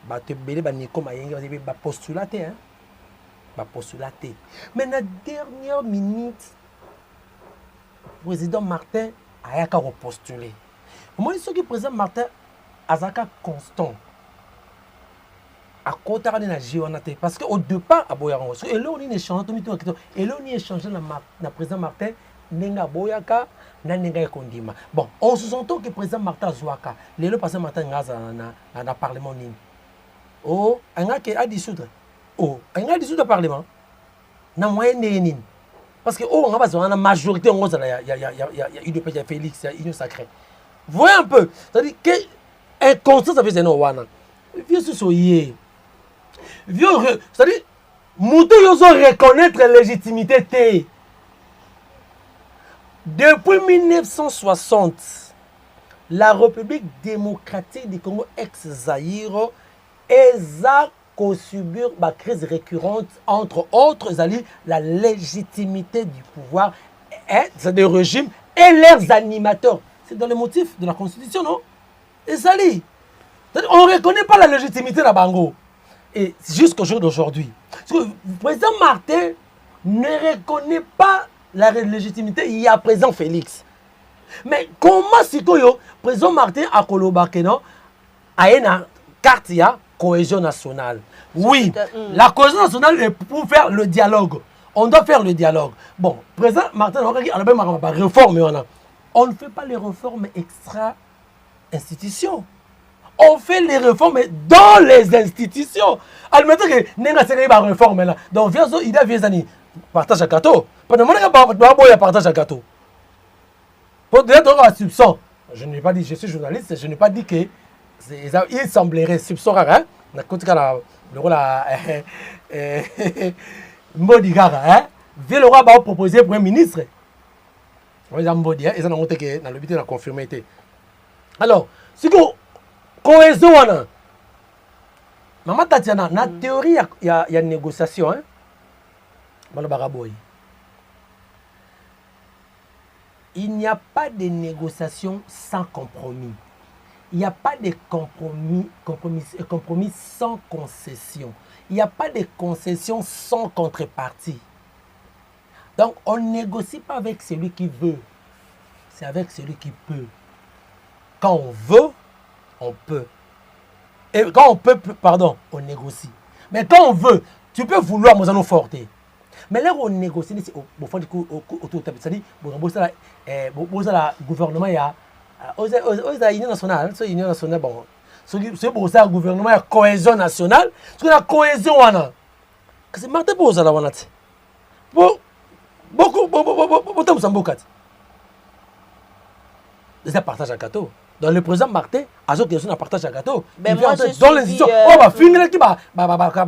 Ba te belé, ba Nico Mayenge, ba postulaté, hein. Ba postulaté. Mais la dernière minute, le président Martin a postulé. Moi, ce que le président Martin a constant. À côté de la géonaté. Parce qu'au départ, à Boyarango, et là, on y échange, et là, on y échange le président Martin, Nenga Boyaka, Nenga Kondima. Bon, on se sent que le président Martin Zouaka, le président Martin Gaza dans le Parlement. Oh, il y a dissoudre. Oh, il y a dissoudre le Parlement. Dans le moyen de parce que, oh, on a la majorité, il y a Félix, il y a Union Sacrée. Voyez un peu. C'est-à-dire qu'un constat, ça fait un wana. Vieux soyez. Vieux, c'est-à-dire, Moutou Yozo reconnaître la légitimité. Depuis 1960, la République démocratique du Congo ex-Zaïre a subir la crise récurrente, entre autres, la légitimité du pouvoir des régimes et leurs animateurs. C'est dans les motifs de la Constitution, non? Et ça dit, on ne reconnaît pas la légitimité de la Bango. Et jusqu'au jour d'aujourd'hui, le président Martin ne reconnaît pas la légitimité, il y a présent Félix. Mais comment si le président Martin a collaboré à une carte cohésion nationale? Oui, la cohésion nationale est pour faire le dialogue. On doit faire le dialogue. Bon, président Martin, on a réforme. On ne fait pas les réformes extra-institutions. On fait les réformes dans les institutions. Admettons que nous avons une réforme là. Donc, il y a des années, partage à gâteau. Pendant que nous avons partage à gâteau. Pour dire que soupçon, je n'ai pas dit, je suis journaliste, je n'ai pas dit que il semblerait soupçon rare. Le rôle à Mbodigara, hein? Vient le roi va proposer pour un ministre. Ils ont monté que dans le but de la confirmation. Alors, si vous cohésion, maman Tatiana, dans la théorie, il y a une négociation. Hein? Il n'y a pas de négociation sans compromis. Il n'y a pas de compromis sans concession. Il n'y a pas de concession sans contrepartie. Donc, on ne négocie pas avec celui qui veut. C'est avec celui qui peut. Quand on veut, on peut. Et quand on peut, pardon, on négocie. Mais quand on veut, tu peux vouloir, nous allons forter. Mais là, on négocie, au fond du coup, autour de ça, le gouvernement, il y a l'Union nationale, l'Union nationale, bon, c'est pour ça le gouvernement, il y a cohésion nationale, c'est la cohésion, c'est Martin pour ça, beaucoup de gens ils partagent un gâteau. Dans le président Martin, à ceux qui sont partage un gâteau. Ben moi, dans les institutions, on va finir qui va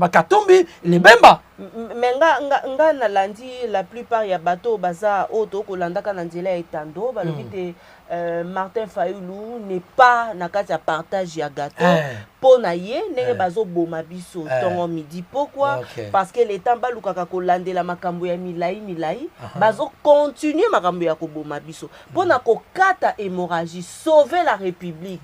katombi les bemba. Mais nga na landi la plupart ya bateau baza auto kolanda kana nzela etando balobite Martin Fayulu n'est pas na kati ya partage ya gâteau pour na ye ndenge bazo boma biso tongo midi. Pourquoi? Parce que l'état balukaka kolandela makambo ya milai bazo continuer makambo ya koboma biso pour na kokata hémorragie sauver la République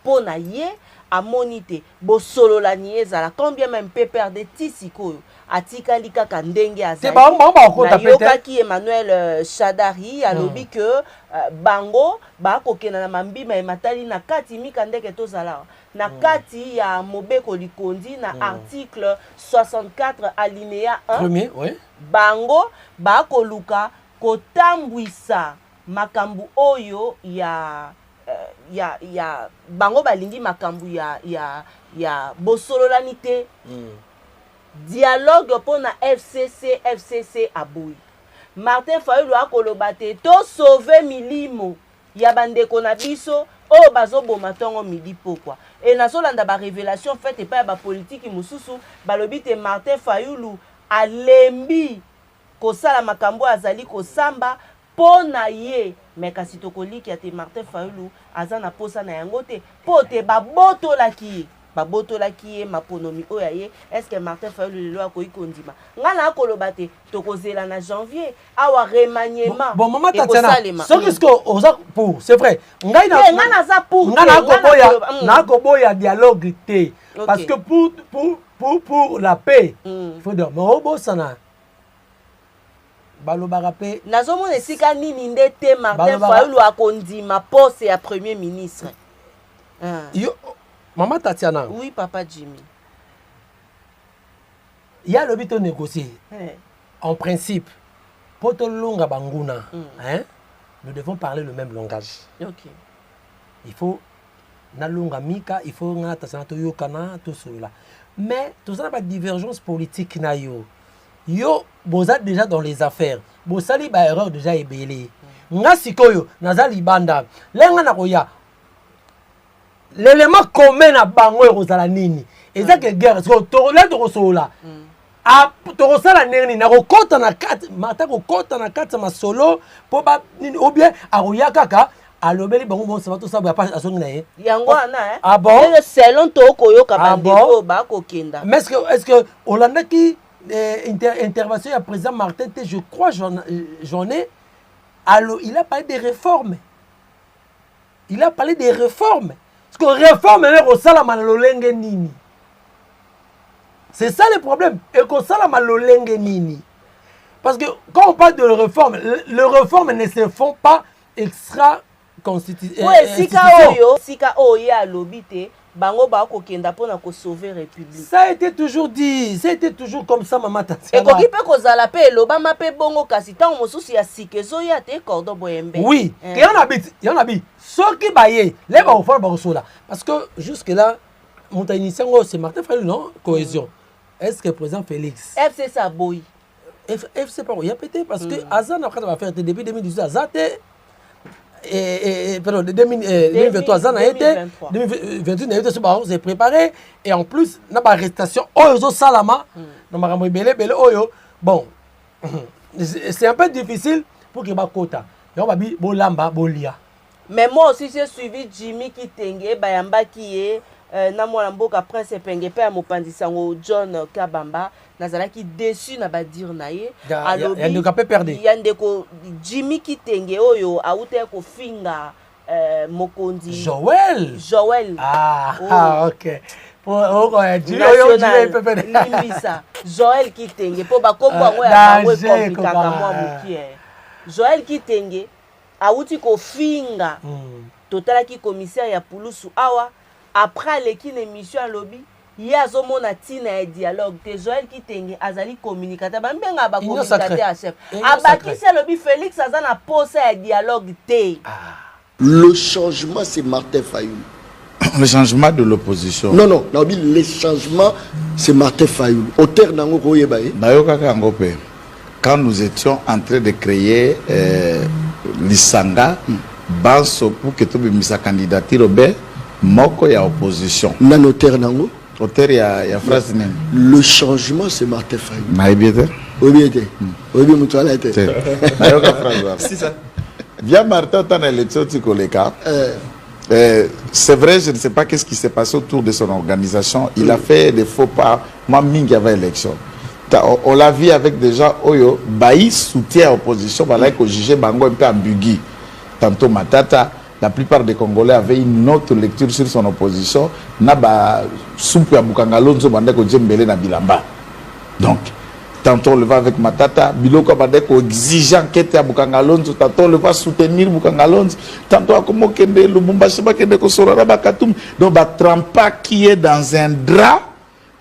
pour na ye a monité bosolo la niezala combien même peut perdre tisiko atikali kaka ndenge azali na yokaki Emmanuel Shadari alobi que bango ba kokena na mambima ematali na kati mika ndeke tozala na kati ya mobeko likondi na article 64 alinéa 1 premier oui bango ba koluka kotambwisa makambu oyo ya bango balingi makambu ya bosololani te dialogue pour na FCC aboui Martin Fayulu akoloba te to sauver milimo ya bandeko na biso o bazoboma tongo midi pourquoi et na solanda ba révélation faite pa ba politique mususu balobi te Martin Fayulu alembi kosala makambo azali kosamba pona ye mais kasi tokoliki ate Martin Fayulu azana posa na yango te po te baboto laki babotolaki ye maponomi oyo aye est-ce que Martin Fayulu lelo akoki kondima nga na akoloba te tokozela na janvier awa remaniement bon maman Tatiana soki ce oza pour c'est vrai ngai nga naza pour na koboya dialogue te parce que pour la paix il faut dire mais obosana balobaka pe nazomona esika nini nde te Martin Fayulu akondima poste ya premier ministre yo maman Tatiana. Oui, papa Jimmy. Il y a le but de négocier. En principe, pour te longa banguna, nous devons parler le même langage. Ok. Il faut na longa mika, il faut na Tatiana to yokana tout cela. Mais tout ça n'a pas de divergence politique na yo. Yo, vous êtes déjà dans les affaires. Vous sali ba erreur déjà ébélé. Nga sikoyo nazali banda. Lenga na koya. L'élément commun à bango et rosala nini et ça que guerre parce que tourner de rosola a torosala nini na kokota na kat mata kokota na kat ma solo po ba nini ou bien aroya kaka alobeli bango bon ça va tout ça ba pas asongi na ye yango na ah bon le selon to koyoka bandeko ba kokenda mais est-ce que Hollande qui intervention à président Martin T je crois j'en ai alors il a parlé des réformes parce que réforme est au salama lolenge nini. C'est ça le problème. Et qu'au salama lolenge nini. Parce que quand on parle de réforme, les réformes ne se font pas extra constitution. Oui, sika oyo a lobité, bango ba ko kenda pona ko sauver république. Ça a été toujours dit, ça a été toujours comme ça maman Tatiana. Et ko kipe ko zala pe lobama pe bongo kasi tant mosusu ya sikezo ya te cordon boyembe. Oui, il y en a bi. Ce qui baillé, les va au fond là. Parce que jusque là, mon initial c'est Martin Fayulu non cohésion. Est-ce que le président Félix FC ça boy. FC pas il y a peut-être parce que Azan après va faire depuis 2018 Azan pardon 2023 Azan a été 2021 a été c'est préparé et en plus na ba arrestation oyo salama na makambo belé oyo bon c'est un peu difficile pour que ba kota. Donc ba bi bolamba bolia. Mais moi aussi j'ai suivi Jimmy Kitenge bayamba qui na mwana mboka prince penge pe amopandisa ngo John Kabamba nazalaki déçu na ba dire na ye alobi yande ka pe perdre yande ko Jimmy Kitenge oyo auté ko finga mokondi Joël OK pour Joël Kitenge po ba kombo ngo ya bango compliqué moi mukie Joël Kitenge auti ko finga totalaki commissaire ya Pulusu awa après l'équipe émission à lobby il y a zomona tina et dialogue te Joël Kitenge azali communicateur ba mbenga ba communicateur à chef abaki c'est lobby Félix azana poste à dialogue te le changement c'est Martin Fayulu. Le changement de l'opposition. Non, le changement c'est Martin Fayulu. Auteur nango koyebaye. Bayoka kangope. Quand nous étions en train de créer l'Isanga, Banso pour que tu aies sa candidature au moko ya opposition. Nan auteur nango. Auteur ya phrase nem. Le changement c'est Martin Fayulu. Maïbiete. Obiete. Obi mutuala été. Bayoka phrase. C'est ça. Via Martin dans l'élection Tikoleka. C'est vrai, je ne sais pas qu'est-ce qui s'est passé autour de son organisation. Il a fait des faux pas. Moi, Ming avait élection. On l'a vu avec des gens, Oyo, Baï soutient l'opposition, voilà qu'on jugeait Bango un peu ambigu. Tantôt Matata, la plupart des Congolais avaient une autre lecture sur son opposition. Naba soupe à Bukangalonzo, Bandeko Djembele na Bilamba. Donc, tantôt on le va avec Matata, Biloko Bandeko exigeant qu'était à Bukangalonzo, tantôt on le va soutenir Bukangalonzo, tantôt à Komo Kende, Lubumbashi Bakende Kosorara Bakatum. Donc, Trampa qui est dans un drap.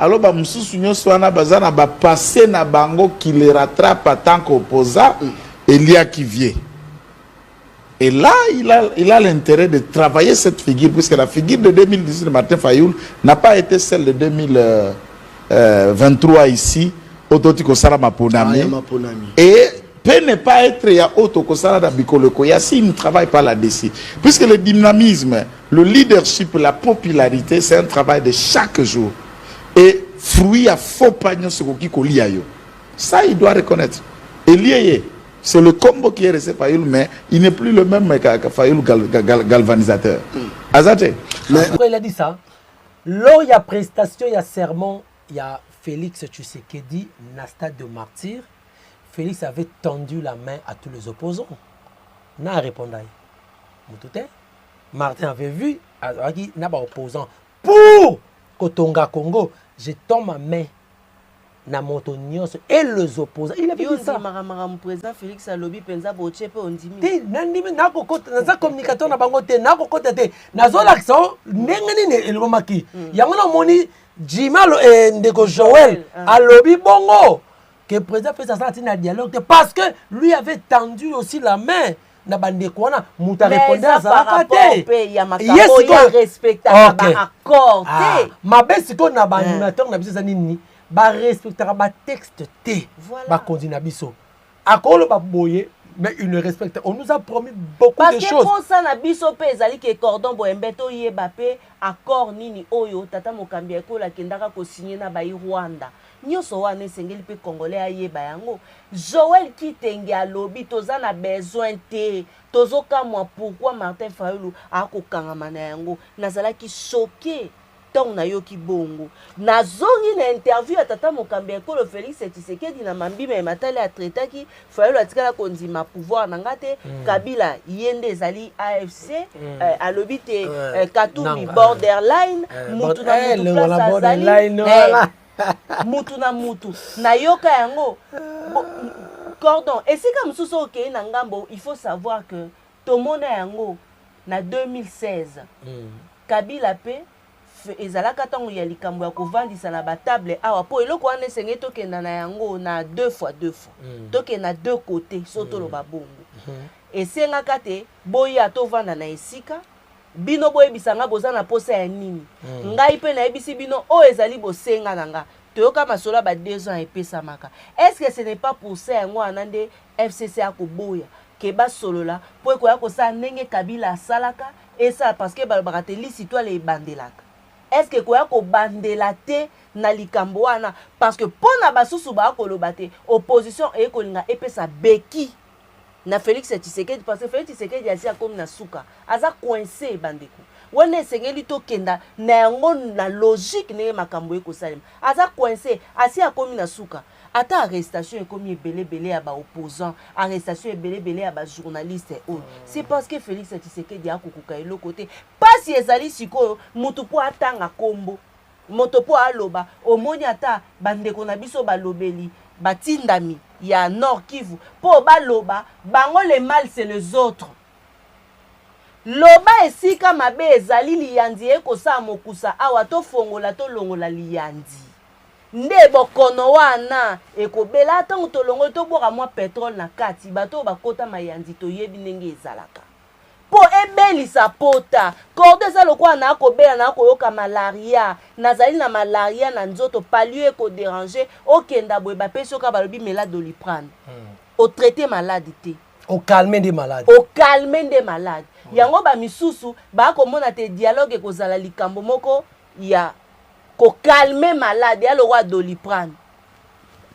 Alors, bah, Moussou Soana Bazana va passer na bango qui les rattrape en tant qu'opposant, Elia qui vient. Et là, il a l'intérêt de travailler cette figure, puisque la figure de 2018 de Martin Fayulu n'a pas été celle de 2023 ici, Ototiko Sarama Ponami. Et peut ne pas être ya Otoko Sarada Bikoloko. Il ne travaille pas là-dessus. Puisque le dynamisme, le leadership, la popularité, c'est un travail de chaque jour. Et fruit à faux pagnon ce qui colie à eux. Ça, il doit reconnaître. Et lié, c'est le combo qui est resté Fayulu, mais il n'est plus le même que Fayulu galvanisateur. Azate. Pourquoi il a dit ça? Lors il y a prestation, il y a serment, il y a Félix Tshisekedi, na stade de martyr. Félix avait tendu la main à tous les opposants. N'a répondu. Martin avait vu, il n'a pas opposant. Pour Kotonga Congo, je tends ma main na montonios et les opposants. Il avait dit ça. Président Félix Alobi penza boche pe ondimi. Te nandimi na kokota na communicateur na bango te na kokota te. Na zo l'accent ndenge nini elomaki. Yango na moni Jimalo ndeko Joël Alobi bongo que président fait ça na dialogue parce que lui avait tendu aussi la main. Na bandeko wana muta répondre à ça kate ya makambo ya respecta ba accord te mabesi ko na ba animateur na biso za nini ba respectera ba texte te ba condina biso akolo ba boye mais il ne respecte. On nous a promis beaucoup de choses. Parce que ça na biso pe ezali ke cordon boembeto yeba pe accord nini oyo tata mokambi ekola kendaka ko signer na ba Rwanda. Nyoso wana esengeli pe congolais ayeba yango. Joël Kitenge alobi toza na besoin te tozoka moi pourquoi Martin Fayulu akokangama na yango nazalaki choqué tant na yoki bongo nazongi na interview ya tata mokambi ekolo Félix Tshisekedi na mambima ya matali atretaki Fayulu atikala kondima pouvoir na ngate Kabila yende ezali AFC alobi te Katumbi borderline mutu na mutu place azali mutu na mutu na yoka yango cordon esika mususu okei na ngambo il faut savoir que tomona yango na 2016 Kabila pe ezalaka ntango ya likambo ya kovandisa na batable awa po eloko wana esenge tokenda na yango na deux fois tokenda deux côtés so toloba bongo esengaka te boya tovanda na esika bino boyebisanga boza na posa ya nini ngai pe nayebisi bino oyo ezali bosenga na nga toyoka masolo ba 2 ans epesamaka. Est-ce que ce n'est pas pour ça yango anande FCC akoboya ke basolola po ekoya kosa ndenge Kabila asalaka et ça parce que balobaka te lisitwa le bandelaka. Est-ce que koya ko bandela te na likambo wana parce que pona basusu ba koloba te opposition ekolinga epesa beki na Félix Tshisekedi parce que Félix Tshisekedi asia comme na suka aza coincé bandeko wana esengeli tokenda na yango na logique ndenge makambo ekosalema aza coincé asia comme na suka ata arrestation ekomi ebele ya ba opposant arrestation ebele ya ba journaliste c'est parce que Félix Tshisekedi akokuka eloko te pasi ezali sikoyo mutu po atanga kombo moto po aloba omoni ata bandeko na biso balobeli batindami ya Nord Kivu po baloba bango le mal c'est les autres loba esika mabe ezali liyandi ekosa mokusa awa to fongola to longola liyandi nde bokono wana ekobela tango to longo to boka mwa pétrole na kati bato bakota mayandi to yebi ndenge ezalaka po ebelisa pota korde za lokwa na akobela na akoyoka malaria nazali na malaria na nzoto palio eko déranger okenda boye bapesi oka balobi melade Doliprane au traiter malade te au calmer des malades yango ba misusu ba komona te dialogue ekozala likambo moko ya ko calmer malade ya le roi Doliprane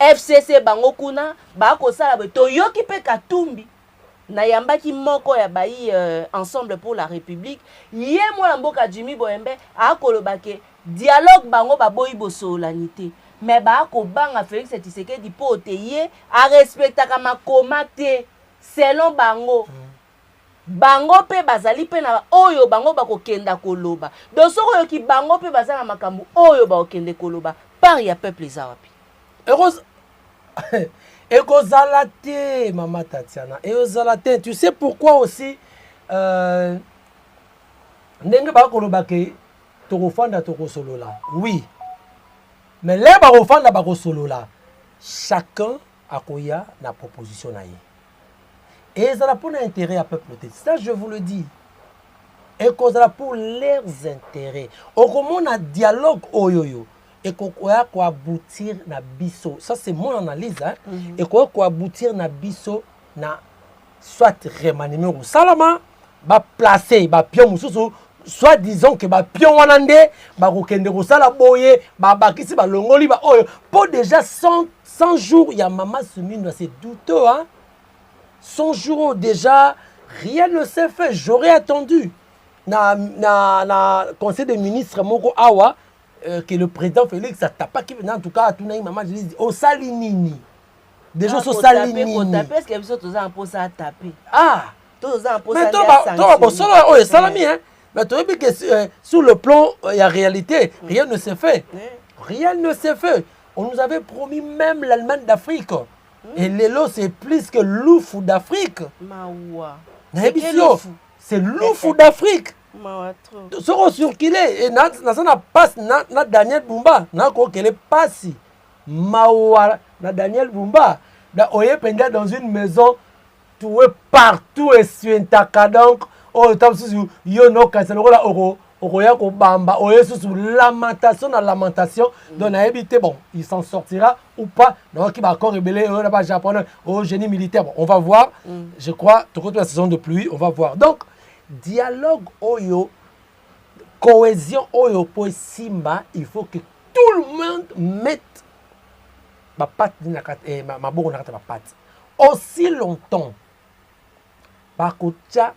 FCC bango kuna ba ko sala be to yoki pe Katumbi na yambaki moko ya bayi ensemble pour la République ye mwana mboka Jimmy Boyembe akolobake dialogue bango baboyi bosolanité mais ba ko banga Félix Tshisekedi po te ye a respectaka makoma te selon bango bango pe bazali pe na oyo bango bakokenda koloba donc soko yoki bango pe bazala makambu oyo bakokende koloba par ya peuple zawapi ekozala te mama Tatiana ekozala te tu sais pourquoi aussi ndenge bakoloba ke tokofanda tokosolola oui mais les bakofanda bakosolola chacun akoya na proposition na ye et ça pour l'intérêt à peuple. Ça, je vous le dis. Et ça pour leurs intérêts. Au comment on a dialogue oyoyo et qu'on quoi aboutir na biso. Ça c'est mon analyse hein. Et quoi aboutir na biso na soit remaniement ou salama ba placer ba pion mususu soit disons que ba pion wanande ba kokende ko sala boye ba bakisi ba longoli ba oyo pour déjà 100 jours ya mama Sumino c'est douteux hein. 100 jours déjà, rien ne s'est fait. J'aurais attendu. na conseil des ministres moko awa que le président Félix atapaki en tout cas tout na maman je dis au salinini des gens sont salinini parce que biso toza pour ça taper toza pour ça toi bon solo oh salami hein mais tu vois que sur le plan il y a réalité rien ne s'est fait rien ne s'est fait on nous avait promis même l'Allemagne d'Afrique et l'élo c'est plus que l'oufou d'Afrique c'est l'oufou d'Afrique soko circulé et na passe na Daniel Bumba na ko kele passe mawa na Daniel Bumba da oye penga dans une maison tout est partout et suintaka donc oh tam sous yo no kaselo la oko ya ko bamba oye sous lamentation na lamentation donc na habité bon il s'en sortira ou pas donc qui va encore rebeller là bas japonais au génie militaire bon, on va voir je crois tout la saison de pluie on va voir donc dialogue oyo cohésion oyo pour simba il faut que tout le monde mette ma patte ma bonne na patte aussi longtemps par kocha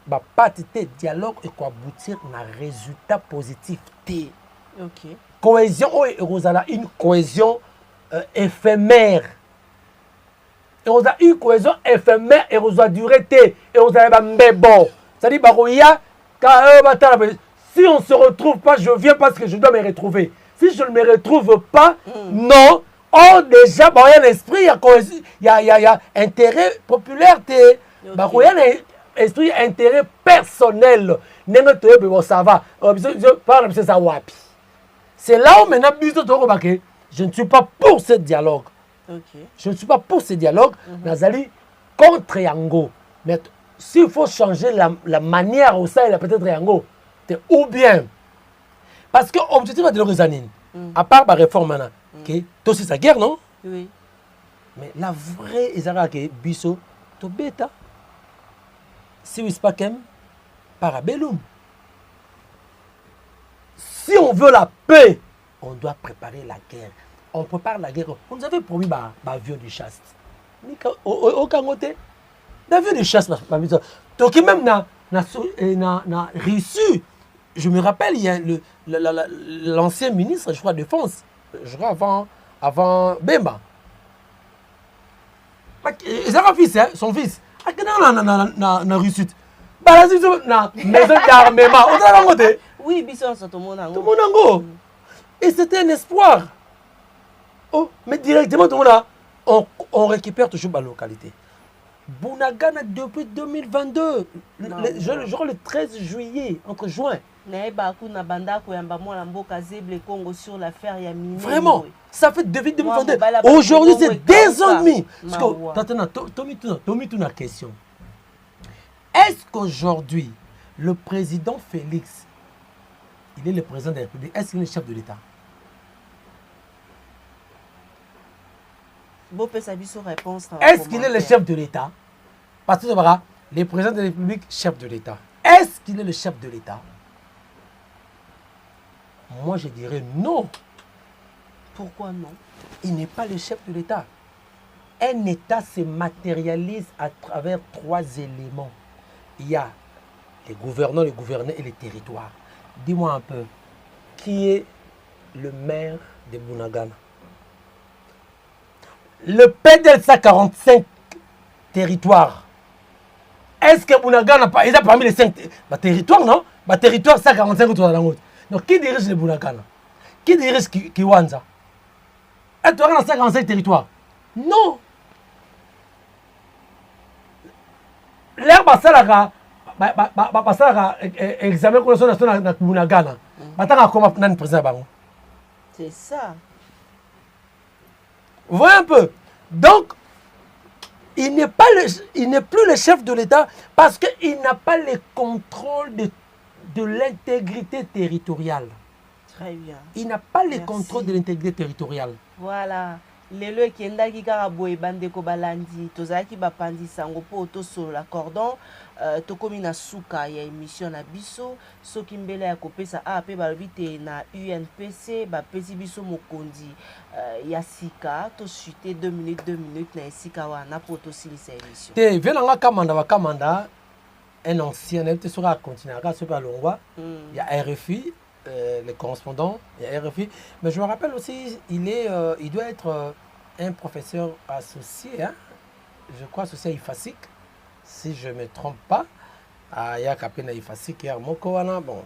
ba patte dialogue et quoi aboutir na résultat positif t OK cohésion oyo rozala une cohésion éphémère et on a une cohésion éphémère et on a duré t et on a mbebo. C'est-à-dire, si on ne se retrouve pas, je viens parce que je dois me retrouver. Si je ne me retrouve pas, non. Oh, déjà, il y a l'esprit, il y a intérêt populaire, il y a l'esprit, intérêt personnel. Ça va. C'est là où maintenant, je ne suis pas pour ce dialogue. Je ne suis pas pour ce dialogue. Nazali contre Yango. Mais s'il faut changer la manière où ça, il a peut-être Yango. Ou bien, parce que l'objectif de l'organisation, à part la réforme, c'est aussi sa guerre, non? Oui. Mais la vraie, c'est que Bisso, to bêta. Si vous pas qu'un parabellum. Si on veut la paix, on doit préparer la guerre. On prépare la guerre. On nous avait promis l'avion de chasse. Aucun côté. L'avion de chasse, donc même na reçu. Je me rappelle, il y a l'ancien ministre, je crois, de défense, je crois avant Bemba. C'est un fils, hein, son fils. Na reçu. Na maison d'armement. Oui, Bisson, tout le monde. Et c'était un espoir. Oh, mais directement, on récupère toujours la localité. Bunagana depuis 2022, je crois le 13 juillet, entre juin. Vraiment, ça fait depuis 2022. Aujourd'hui, c'est 2 ans et demi. Tommy, une question. Est-ce qu'aujourd'hui, le président Félix, il est le président de la République, est-ce qu'il est le chef de l'État? Est-ce qu'il est le chef de l'État? Parce que le président de la République, chef de l'État. Est-ce qu'il est le chef de l'État? Moi, je dirais non. Pourquoi non? Il n'est pas le chef de l'État. Un État se matérialise à travers 3 éléments. Il y a les gouvernants, les gouvernés et les territoires. Dis-moi un peu, qui est le maire de Bunagana? Le PDLSA 45 territoires. Est-ce que Bunagana n'a pas parmi les 5 territoires, non? Territoire 145 autour de la route. Donc, qui dirige les Bunagana? Qui dirige Kiwanza? Est-ce que tu as 145 territoires? Non. L'air basalaka examen qu'on a sur la Bunagana. C'est ça. Vous voyez un peu. Donc, il n'est plus le chef de l'État parce qu'il n'a pas le contrôle de l'intégrité territoriale. Très bien. Il n'a pas le contrôle de l'intégrité territoriale. Voilà. Lelo ekendaki kaka boye bandeko balandi tozalaki bapandi sango po toso la cordon tokomi na suka ya émission na biso soki mbele ya kopesa pe balobi te na UNPC bapesi biso mokonzi ya sika to chuter 2 minutes na esika wana po tosilisa émission te venanga kamanda bakamanda un ancien, il sera continué à super Longwa. Il y a RFI, les correspondants, il y a RFI. Mais je me rappelle aussi, il doit être un professeur associé, hein? Je crois associé à IFASIC, si je ne me trompe pas. Il y a Kapena IFASIC, il y a Mokowana, bon.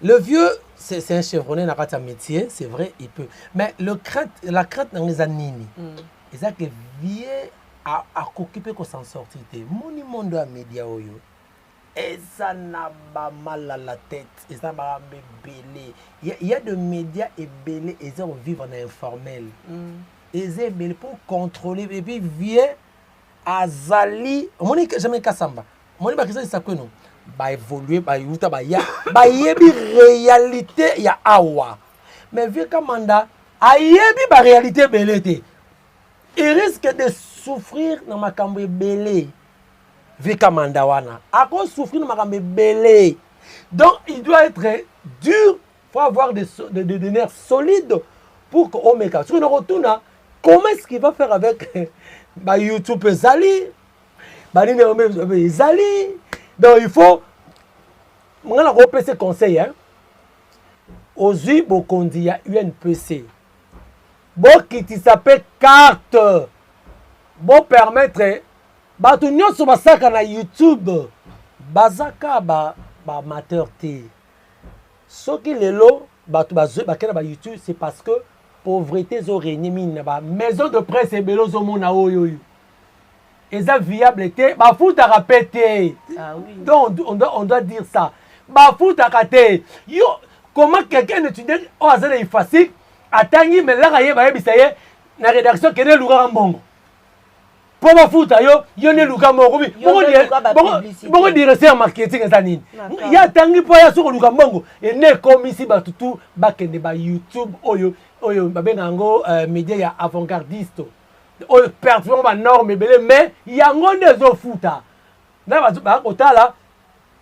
Le vieux, c'est un chevronné dans un métier, c'est vrai, il peut. Mais la crainte dans les années, c'est ça que vieux a occupé qu'on s'en sortit. Mon monde à média oyo. Et ça n'a pas mal à la tête, et ça m'a belé. Il y a des médias et belé, et ça vivent en informel. Et ça belé pour contrôler, et puis vieux azali. Mon n'est jamais Kassamba. Mon n'est pas ça, ça que non. Ba évoluer ba yuta ba ya ba yebi réalité ya awa mais vieux commanda a yebi ba réalité belete il risque de souffrir dans makambo belé vieux commanda wana a cause souffrir dans makambo belé donc il doit être dur, faut avoir des nerfs solides pour qu'on mette sur une retourne. Comment est-ce qu'il va faire avec ba YouTube Zali ba ni Zali. Donc il faut, on a repris ces conseils, hein. Aujourd'hui, il y a UNPC. Bon, qui s'appelle carte. Bon, permettre, bah, tout le monde sur ma YouTube. Bazaka, bah, amateur T. Ce qui est là, bah, YouTube, c'est parce que pauvreté, zorégné, mine, bah, maison de presse et bélo, zomona, oyoyo. Et ça viable, bah fout à répéter. Ah oui. Donc on doit dire ça. Bah fout à rater. Yo, comment quelqu'un étudie au hasard est facile. Attendez, mais là il y a ça y est, la rédaction qui est le lugar mbongo. Pour ma fout à yo ne lugar mbongo. Bon dire c'est en marketing ça nini. Il y a tangi pour ya sur lugar mbongo. Et ne comme ici bah tout ba kende ba YouTube oyo ba benango média ya avant-gardiste. Performant ma norme mais il y a un des autres fouta na ba kotala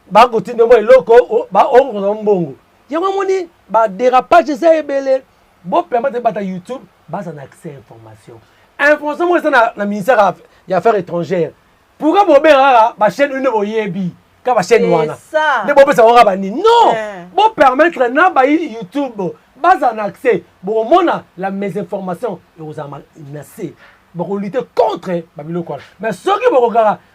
ba kotine mo eloko ba ongo mbongo yango moni ba dérapage ça ebele bo permettre ba ta YouTube ba ça accès information moi ça na ministère des affaires étrangères pourquoi bo ba chaîne une bo yebi ka ba chaîne wana ne bo pesa ora ba ni non bo permettre na ba YouTube ba ça accès bo mona la mésinformation et aux amanacé. Pour lutter contre Babilo quoi. Mais ce qui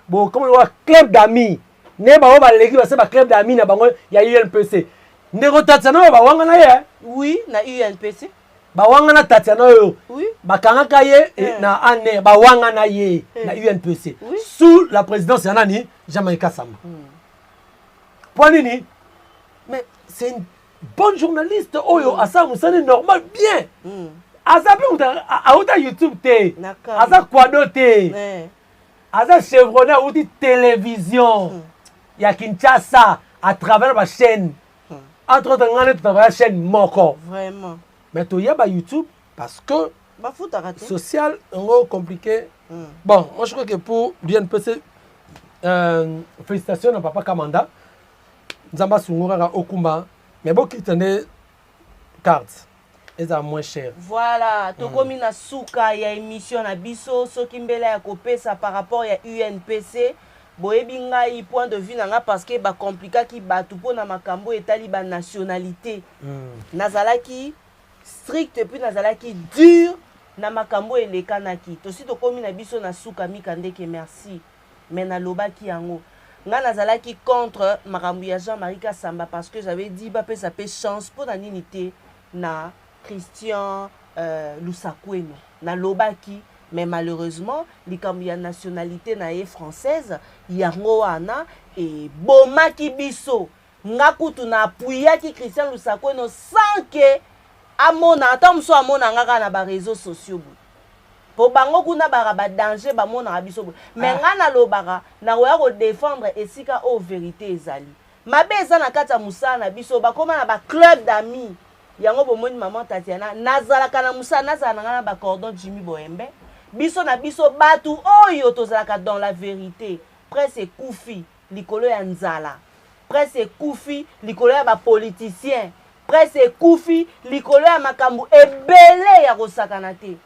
bon comme le club d'amis, ne ba l'équipe c'est ba club d'amis na bango ya UNPC. Ne rotatsana ba wanga na ye. Oui, na UNPC. Ba wanga na tatsana yo. Oui. Ba kanga kaye na ane ba wanga na ye na UNPC. Oui. Sous la présidence ya nani Jamaïca Samba. Point nini? Mais c'est une bonne journaliste oyo asa musane normal bien. Aza auta YouTube te, aza Kwado te, aza Chevrolet outi télévision, ya Kinshasa à travers ma chaîne. Entre autres, on a travaillé la chaîne Moko. Vraiment. Mais tu y a YouTube parce que social, c'est compliqué. Bon, moi je crois que pour l'UNPC, félicitations à Papa Kamanda, Nzamba Sungura Okuma, mais bon qui tenait carte. Moins cher. Voilà, tokomi na suka ya émission na biso soki mbele ya kopesa par rapport ya UNPC boyebi ngai point de vue nanga parce que ba compliqué ki batu pona makambo etali ba nationalité. Nazalaki strict puis nazalaki dur na makambo elekanaki. Tosi tokomi na biso na suka mikandeke merci. Mais na lobaki yango. Nga nazalaki contre makambo ya Jean-Marie Kassamba parce que j'avais dit ba pesa pe chance pour na ninité na Christian Lusakweno na lobaki mais malheureusement likambo ya nationalité na ye française yango wana et bomaki biso nga kutu na apuyaki Christian Lusakweno sans que amona atamso amona ngaka na ba réseaux sociaux po bango kuna ba danger ba mona biso mais nga na lobaka na roya ko défendre esika o vérité ezali mabe eza na kata musala na biso ba koma na ba club d'amis. Yango bomoni maman Tatiana nazalaka na musa nazala na ba cordon Jimmy Boembe biso na biso batu oyo tozalaka dans la vérité presque kufi likolo ya nzala presque kufi likolo ya ba politicien presque kufi likolo ya makambu ebele ya kosakana te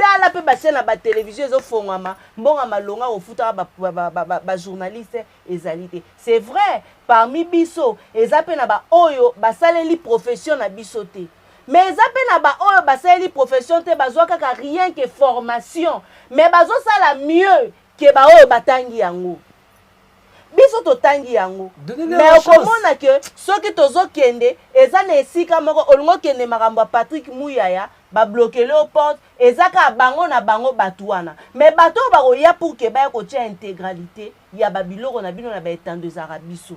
tala pe ba chaîne ba télévision zo fongama mbonga malonga ofuta ba journaliste ezalité. C'est vrai parmi biso ezape na ba oyo basaleli profession na biso te. Mais ezape na ba oyo basaleli profession te bazwa kaka rien que formation. Mais bazo sala mieux que ba oyo batangi yango. Biso to tangi yango. Mais okomona que soki tozo kende eza na esika moko olongo kende makambo Patrick Muyaya ba bloquer le porte ezaka bango na bango batuana. Mais bato ba koya pour que ba ko tia intégralité ya ba biloko na bino na ba étendeuse arabiso.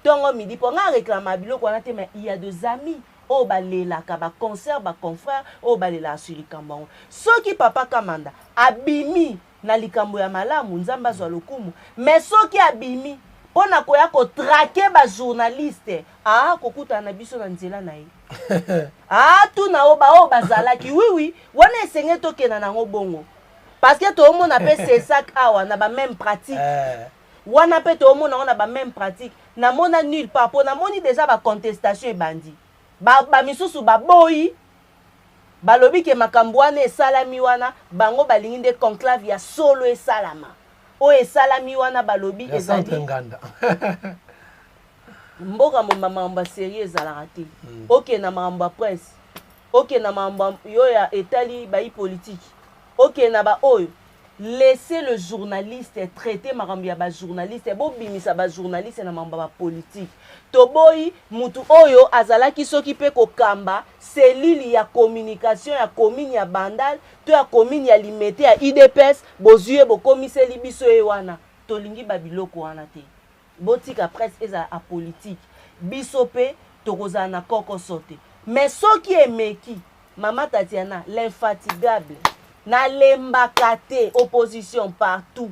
Tongo midi pour nga réclamer biloko na te mais il y a des amis o balela ka ba concert ba confrère o balela sur likambo. Soki papa Kamanda abimi na likambo ya malamu nzamba zwa lokumu mais soki abimi pona koya ko traquer ba journaliste kokuta na biso na nzela na ye tu na o bazalaki oui wana esenge tokena nango bongo parce que to mona pe c'est ça awa na ba même pratique wana pe to mona na ba même pratique na mona nul part pona moni déjà ba contestation e bandi ba misusu ba boyi balobi ke makambo wana esalami wana bango balingi nde conclave ya solo esalama o esalami wana balobi ezali mboka mamamba sérieux ezalaka te oke na makambo presse oke na makambo yo ya etali bayi politique oke na ba oyo laissez le journaliste traiter makambo ya ba journaliste bobimisa ba journaliste na makambo ba politique toboyi mutu oyo azalaki soki pe kokamba cellule ya communication ya commune ya Bandal to ya commune ya Limete ya IDPS bozuye bokomiseli biso e wana tolingi babiloko wana te botika presse eza a politique biso pe tokozala na koko sote mais soki emeki mama Tatiana l'infatigable na lembaka te opposition partout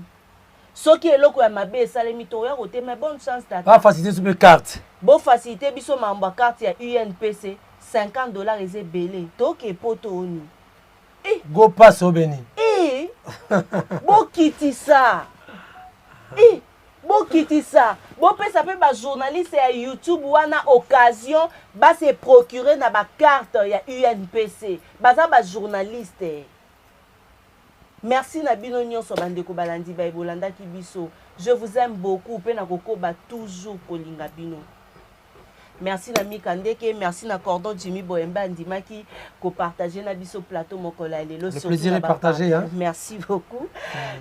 soki eloko ya mabe esalemi to ya kote mais bonne chance tata faciliter sur carte bo faciliter biso mamba carte ya UNPC $50 eze belé toke poto oni go pass au Bénin bo kitisa bo kitisa bo pesa pe ba journaliste ya YouTube wana occasion ba se procurer na ba carte ya UNPC baza ba journaliste. Merci na bino nyonso bandeko balandi ba ebolanda ki biso. Je vous aime beaucoup pe na koko ba toujours kolinga bino. Merci na Mikandeke, merci na Cordon Jimmy Boyemba Ndimaki ko partager na biso plateau mokola lelo. Le plaisir est partagé hein. Merci beaucoup.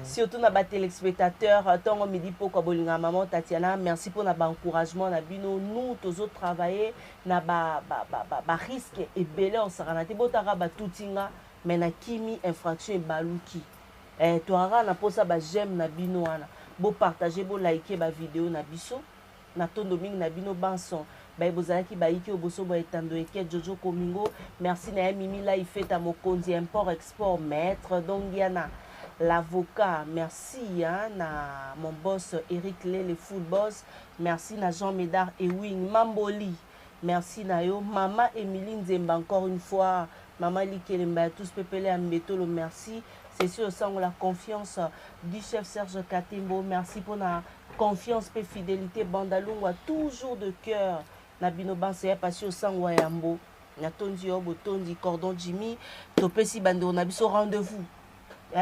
Surtout na ba téléspectateurs tongo midi poko bolinga maman Tatiana, merci pour na ba encouragement na bino. Nous tous autres travailler na ba risque et belé on sera te botara ba tutinga mais na kimi infraction baluki. Toara na posa ba j'aime na bino wana. Bo partager bo liker ba vidéo na biso. Na tondo mingi na bino banson. Bozalaki baiki oboso bo etando eke Jojo Komingo. Merci na Mimi là il fait à Mokonzi import export maître Dongiana l'avocat. Merci hein, na mon boss Eric Lé le full boss. Merci na Jean Médard Ewing Mamboli. Merci na yo maman Emiline Zemba encore une fois. Maman Likelemba tous pepele Ambetolo merci. C'est sûr sans la confiance du chef Serge Katimbo. Merci pour la confiance et fidélité Bandalungwa toujours de cœur. Nabino Banse passion sang Wayambo. Natondi Obo Tondi Cordon Jimmy. Topesi Bando Nabiso rendez-vous.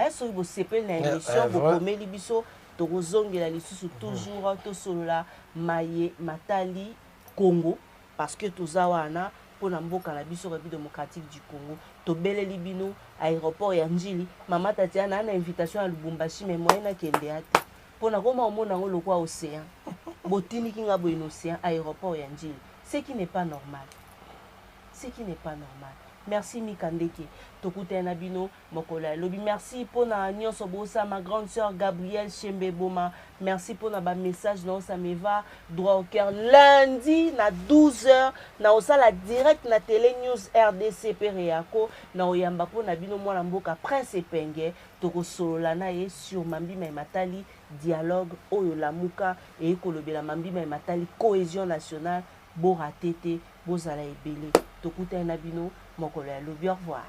So vous sepel na émission vous commet libiso tozongi la lisusu toujours to solo la maye matali Congo parce que tozawana pour mboka na biso République démocratique du Congo to bele libino aéroport ya Njili mama Tatiana na invitation à Lubumbashi mais moi na kende ate pour na koma omona ngo lokwa océan botini kinga bo océan aéroport ya Njili ce qui n'est pas normal. Ce qui n'est pas normal. Merci Mikandeke. Tokute Nabino Mokola Lobi. Merci pour na nyonso bosa ma grande sœur Gabrielle Chembe Boma. Merci pour na ba message non ça me va droit au cœur lundi na 12h na osala direct na télé news RDC Pereako na oyamba po na bino mwana mboka Prince Epenge toko solola na ye sur Mambi Matali dialogue oyo lamuka et kolobela Mambi Matali cohésion nationale. Bora tete bozala ebele tokutana bino mokolo ya lobi au revoir.